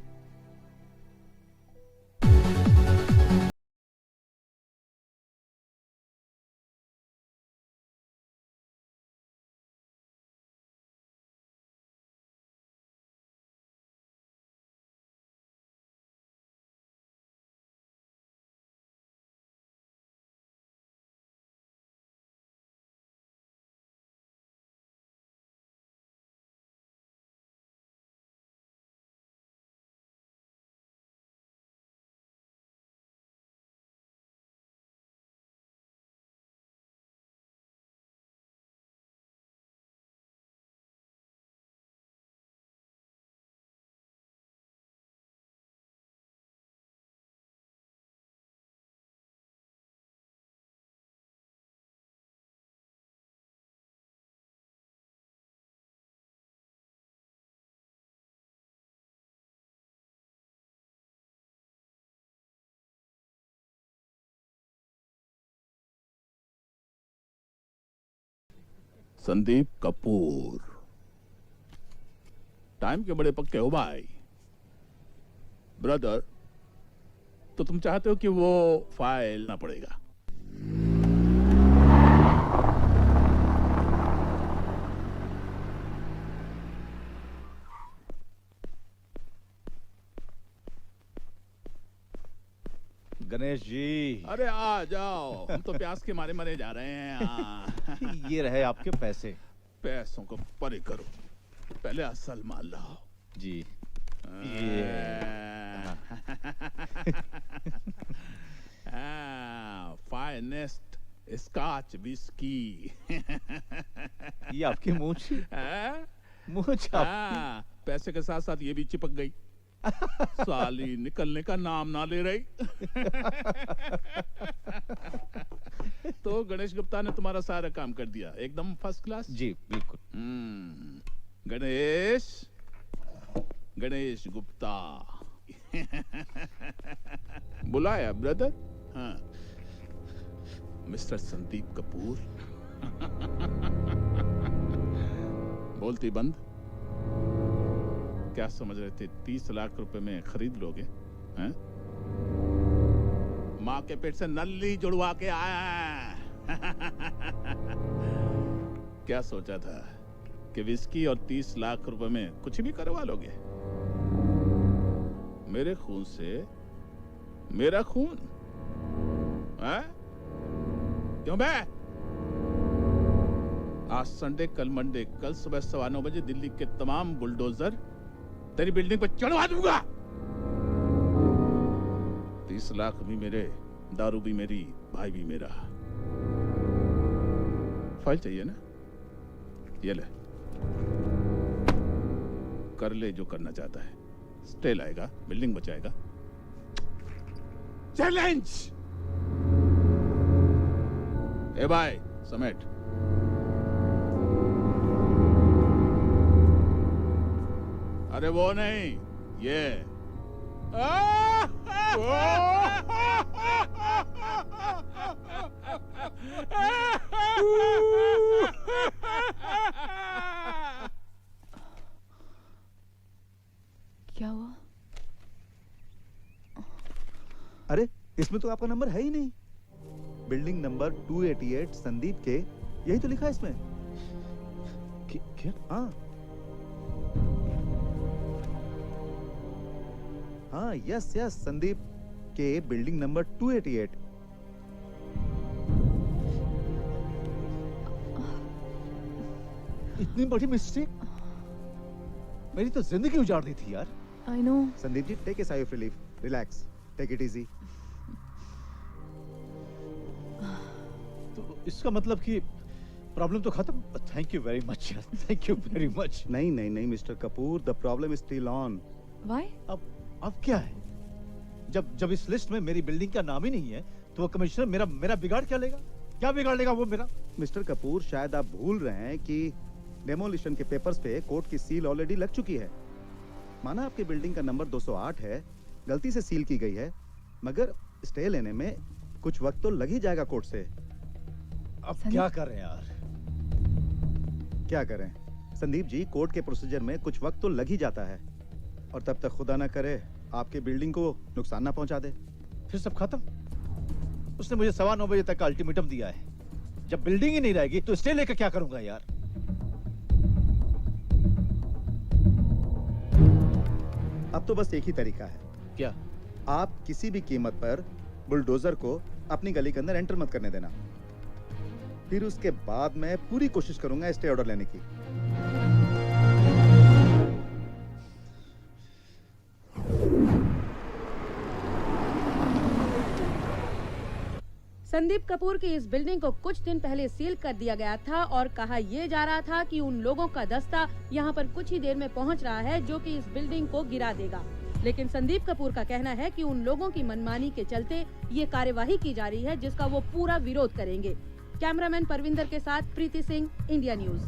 संदीप कपूर, टाइम के बड़े पक्के हो भाई। ब्रदर, तो तुम चाहते हो कि वो फाइल ना पड़ेगा? गणेश जी, अरे आ जाओ, हम तो प्यास के मारे मरे जा रहे हैं। ये रहे आपके पैसे। पैसों को परे करो, पहले असल माल लाओ। जी फाइनेस्ट स्कॉच विस्की। ये आपकी मूंछ मूंछ आपकी। पैसे के साथ साथ ये भी चिपक गई। साली निकलने का नाम ना ले रही। तो गणेश गुप्ता ने तुम्हारा सारा काम कर दिया, एकदम फर्स्ट क्लास। जी बिल्कुल। गणेश गुप्ता बुलाया ब्रदर? हाँ, मिस्टर संदीप कपूर। बोलती बंद। क्या समझ रहे थे 30 लाख रुपए में खरीद लोगे? हैं? माँ के पेट से नल्ली जुड़वा के आया है। क्या सोचा था कि विस्की और 30 लाख रुपए में कुछ भी करवा लोगे? मेरे खून से मेरा खून है? क्यों बे? आज संडे, कल मंडे, कल सुबह 9:15 बजे दिल्ली के तमाम बुलडोजर तेरी बिल्डिंग पर चढ़वा दूंगा। 30 लाख भी मेरे, दारू भी मेरी, भाई भी मेरा। फाइल चाहिए ना? ये ले, कर ले जो करना चाहता है। स्टे लाएगा, बिल्डिंग बचाएगा। चैलेंज। ए भाई समेट। अरे वो नहीं, ये। क्या हुआ? अरे इसमें तो आपका नंबर है ही नहीं। बिल्डिंग नंबर 288 संदीप के, यही तो लिखा है इसमें। क्या? हाँ यस यस, संदीप के बिल्डिंग नंबर 288। इतनी बड़ी मिस्टेक, मेरी तो जिंदगी उजाड़ दी थी यार। I know. Sandeep ji, take a sigh of relief, relax, take it easy. तो इसका मतलब कि प्रॉब्लम तो खत्म। थैंक यू वेरी मच यार, थैंक यू वेरी मच। नहीं नहीं नहीं mister Kapoor, the problem is still on. Why? अब क्या है? जब इस लिस्ट में मेरी बिल्डिंग का नाम ही नहीं है, तो वो कमिश्नर मेरा बिगाड़ क्या लेगा? क्या बिगाड़ लेगा वो मेरा? मिस्टर कपूर, शायद आप भूल रहे हैं कि डेमोलिशन के पेपर्स पे कोर्ट की सील ऑलरेडी लग चुकी है। माना आपकी बिल्डिंग का नंबर 208 है, गलती से सील की गई है, मगर स्टे लेने में कुछ वक्त तो लग ही जाएगा कोर्ट से। अब क्या करें यार? क्या करें संदीप जी, कोर्ट के प्रोसीजर में कुछ वक्त तो लग ही जाता है, और तब तक खुदा ना करे आपके बिल्डिंग को नुकसान ना पहुंचा दे। फिर सब खत्म? उसने मुझे 9:15 बजे तक का अल्टीमेटम दिया है। जब बिल्डिंग ही नहीं रहेगी तो स्टे लेकर क्या करूंगा यार? अब तो बस एक ही तरीका है। क्या? आप किसी भी कीमत पर बुलडोजर को अपनी गली के अंदर एंटर मत करने देना। फिर उसके बाद मैं पूरी कोशिश करूंगा स्टे ऑर्डर लेने की। संदीप कपूर की इस बिल्डिंग को कुछ दिन पहले सील कर दिया गया था और कहा यह जा रहा था कि उन लोगों का दस्ता यहां पर कुछ ही देर में पहुंच रहा है जो कि इस बिल्डिंग को गिरा देगा। लेकिन संदीप कपूर का कहना है कि उन लोगों की मनमानी के चलते ये कार्यवाही की जा रही है, जिसका वो पूरा विरोध करेंगे। कैमरामैन परविंदर के साथ प्रीति सिंह, इंडिया न्यूज।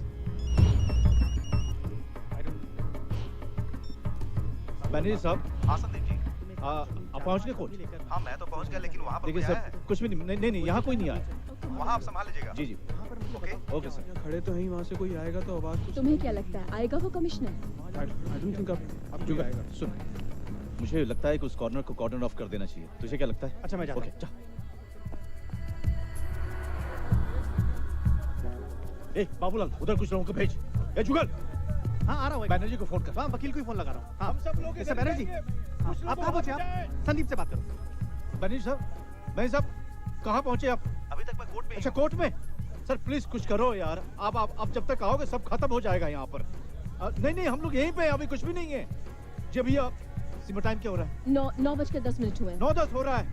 मैनेजर साहब। हाँ संदीप जी। आप पहुंच गए कोर्ट? हाँ मैं तो पहुंच गया, लेकिन वहाँ पर देखिए सर, कुछ भी नहीं, यहाँ कोई नहीं आया। वहाँ आप संभाल लीजिएगा। जी जी। Okay sir. खड़े तो हैं, वहाँ से कोई आएगा तो आवाज तो तुम्हें क्या लगता है आएगा वो कमिश्नर? आई डोंट थिंक अब जुगल सुन, मुझे लगता है कि उस कॉर्नर को कॉर्डन ऑफ कर देना चाहिए। तुझे क्या लगता है? अच्छा मैं जाता ओके जा। ए बाबूलाल, उधर कुछ लोगों को भेज। ए जुगल, हाँ आ रहा हूँ। बैनर्जी को फोन कर। हाँ वकील को ही फोन लगा रहा हूँ। हाँ हम सब लोग मिस्टर बैनर्जी, हाँ, आप कहाँ पहुँचे? आप संदीप से बात करो। बैनर्जी साहब कहाँ पहुंचे आप? अभी तक मैं कोर्ट में। अच्छा कोर्ट में? सर प्लीज कुछ करो यार। आप जब तक आओगे सब खत्म हो जाएगा यहाँ पर। नहीं हम लोग यहीं पे हैं, अभी कुछ भी नहीं है। जी भैया, सिमर टाइम क्या हो रहा है? 9:10 हुए। 9:10 हो रहा है।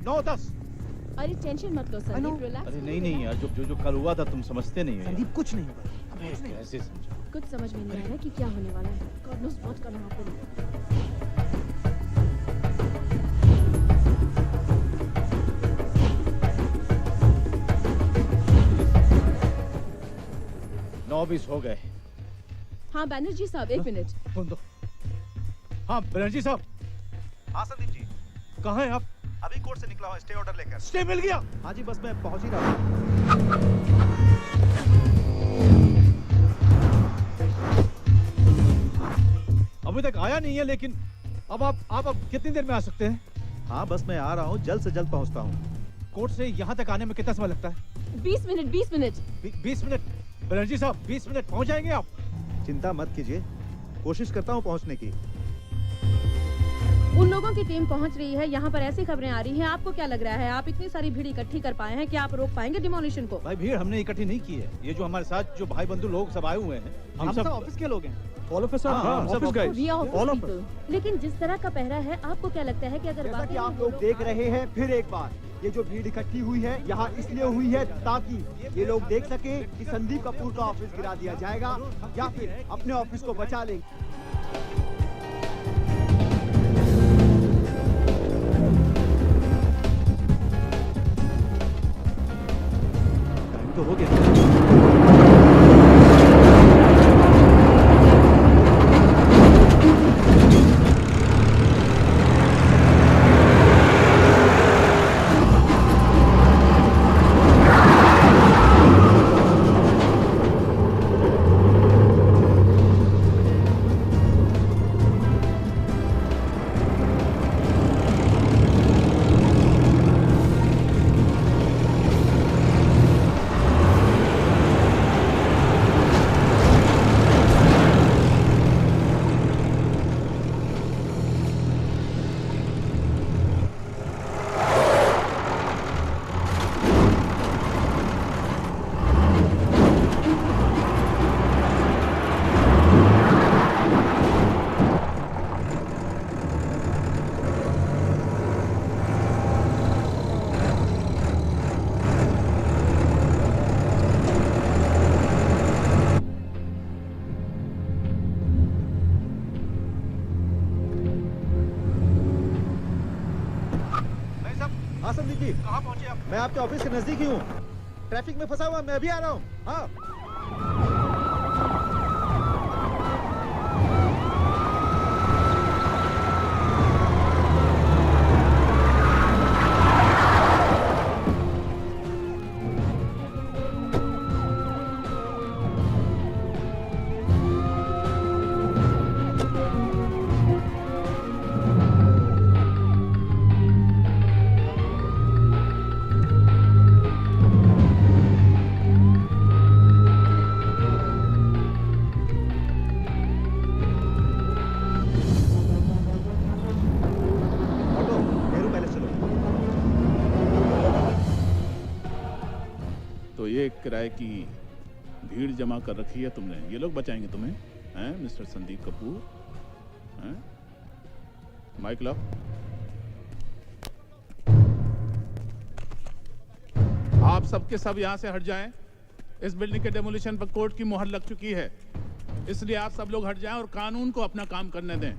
9:10। अरे टेंशन मत लो संदीप, रिलैक्स। अरे नहीं यार, जो कल हुआ था तुम समझते नहीं हो। संदीप कुछ नहीं हुआ। अबे कैसे समझो? कुछ समझ में नहीं आ रहा कि क्या होने वाला है। God knows what's gonna happen. 9:20 हो गए। हाँ बैनर्जी साहब, एक मिनट। फोन दो। हाँ बैनर्जी साहब। हाँ संदीप जी, कहाँ हैं आप? अभी कोर्ट से निकला हूँ, स्टे ऑर्डर लेकर। स्टे मिल गया? हाँ जी, बस मैं पहुँच ही रहा हूँ। अभी तक आया नहीं है, लेकिन अब कितनी देर में आ सकते हैं? हाँ बस मैं आ रहा हूँ, जल्द से जल्द पहुँचता हूँ। कोर्ट से यहाँ तक आने में कितना समय लगता है? 20 मिनट। 20 मिनट? बनर्जी साहब 20 मिनट पहुँच जाएंगे आप? चिंता मत कीजिए, कोशिश करता हूँ पहुँचने की। उन लोगों की टीम पहुंच रही है। यहाँ पर ऐसी खबरें आ रही हैं। आपको क्या लग रहा है, आप इतनी सारी भीड़ इकट्ठी कर पाए हैं, क्या आप रोक पाएंगे डिमोलिशन को? भाई भीड़ हमने इकट्ठी नहीं की है। ये जो हमारे साथ जो भाई बंधु लोग सब आए हुए हैं, हम सब ऑफिस के लोग हैं। All of us are office guys. लेकिन जिस तरह का पहरा है, आपको क्या लगता है कि अगर जैसा कि आप लोग देख रहे हैं, फिर एक बार ये जो भीड़ इकट्ठी हुई है यहाँ इसलिए हुई है ताकि ये लोग देख सके कि संदीप कपूर का ऑफिस गिरा दिया जाएगा या फिर अपने ऑफिस को बचा लेंगे। तो हो गया। मैं आपके ऑफिस के नजदीक ही हूँ। ट्रैफिक में फंसा हुआ, मैं अभी आ रहा हूँ। हाँ किराए की भीड़ जमा कर रखी है तुमने, ये लोग बचाएंगे तुम्हें, हैं मिस्टर संदीप कपूर? हैं? माइक लाओ। आप सबके सब यहां से हट जाएं। इस बिल्डिंग के डेमोलिशन पर कोर्ट की मुहर लग चुकी है, इसलिए आप सब लोग हट जाएं और कानून को अपना काम करने दें,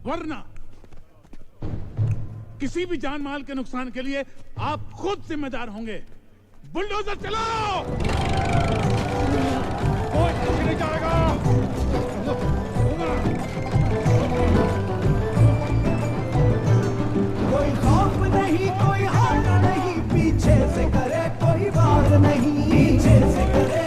वरना किसी भी जान माल के नुकसान के लिए आप खुद जिम्मेदार होंगे। बुलडोजर चलाओ। कोई नहीं जाएगा। कोई खौफ नहीं, कोई हार नहीं, पीछे से करे कोई वार नहीं, पीछे से करे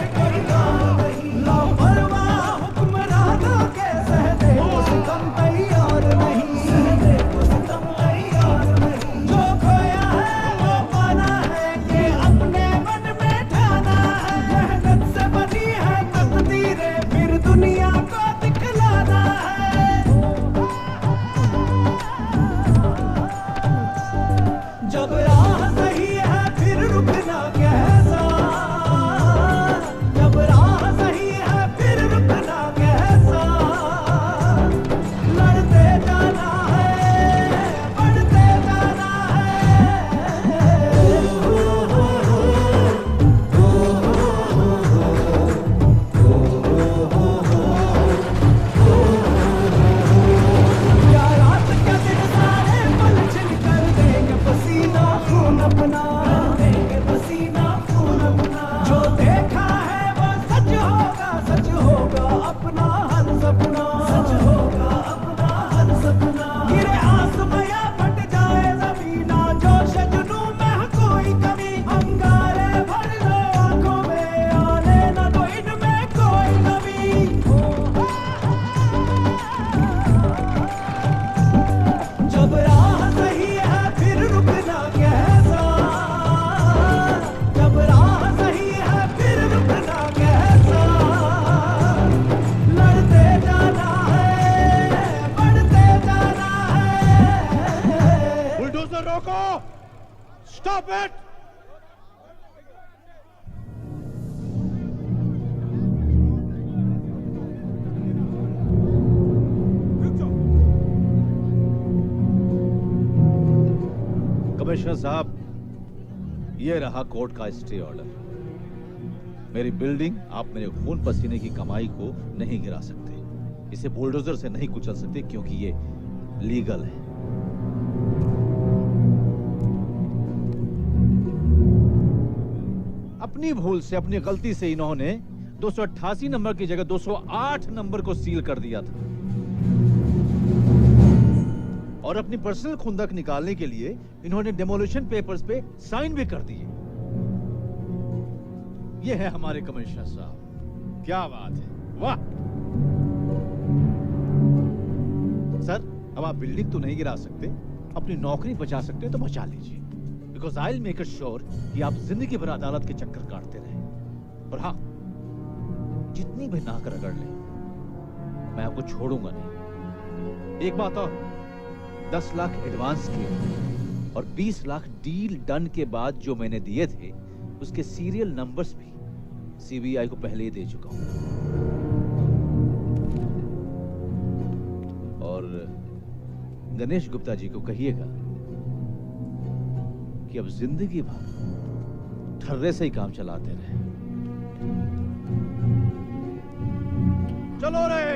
Stop it! कमिश्नर साहब, ये रहा कोर्ट का स्टे ऑर्डर। मेरी बिल्डिंग आप मेरे खून पसीने की कमाई को नहीं गिरा सकते, इसे बुलडोजर से नहीं कुचल सकते क्योंकि ये लीगल है। अपनी भूल से, अपनी गलती से इन्होंने 288 नंबर की जगह 208 नंबर को सील कर दिया था और अपनी पर्सनल खुंदक निकालने के लिए इन्होंने डेमोलिशन पेपर्स पे साइन भी कर दिए। ये है हमारे कमिश्नर साहब, क्या बात है, वाह। सर, अब आप बिल्डिंग तो नहीं गिरा सकते, अपनी नौकरी बचा सकते तो बचा लीजिए, because I will make it sure कि आप जिंदगी भर अदालत के चक्कर काटते रहे। और हाँ, जितनी भी नाक रगड़ ले, मैं आपको छोड़ूंगा नहीं। एक बात और, 10 लाख एडवांस किए और 20 लाख डील डन के बाद जो मैंने दिए थे उसके सीरियल नंबर्स भी सीबीआई को पहले ही दे चुका हूं। और गणेश गुप्ता जी को कहिएगा कि अब जिंदगी भर ठर्रे से ही काम चलाते रहे। चलो रे,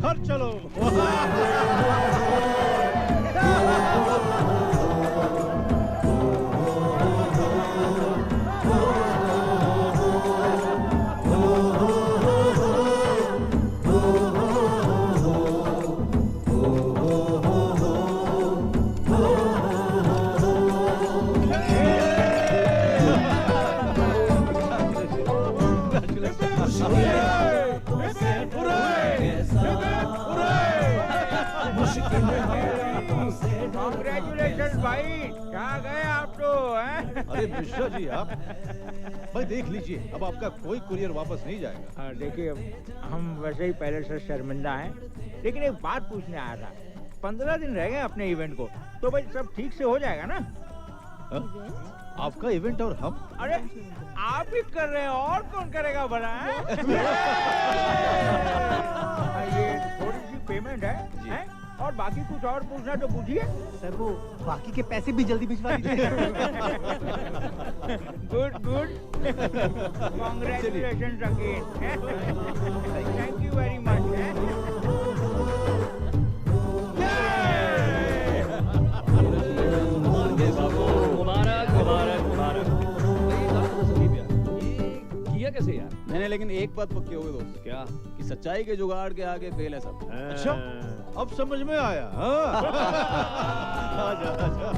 घर चलो। कांग्रेचुलेशन भाई, क्या गए आप तो हैं? अरे मिश्रा जी, आप भाई देख लीजिए, अब आपका कोई कुरियर वापस नहीं जाएगा। हाँ, देखिए हम वैसे ही पहले से शर्मिंदा हैं, लेकिन एक बात पूछने आया था। 15 दिन रह गए अपने इवेंट को, तो भाई सब ठीक से हो जाएगा ना? आपका इवेंट और हम? अरे आप ही कर रहे हैं, और कौन करेगा भला? ये थोड़ी सी पेमेंट है? और बाकी कुछ और पूछना तो पूछिए। सर, वो बाकी के पैसे भी जल्दी भिजवा दीजिए। Good good, congratulations again, thank you very much. मुबारक मुबारक मुबारक। किया कैसे यार? मैंने, लेकिन एक बात पक्की हो गई दोस्त। क्या? कि सच्चाई के जुगाड़ के आगे फेल है सब। अच्छा, अब समझ में आया। हाँ? आजा, आजा।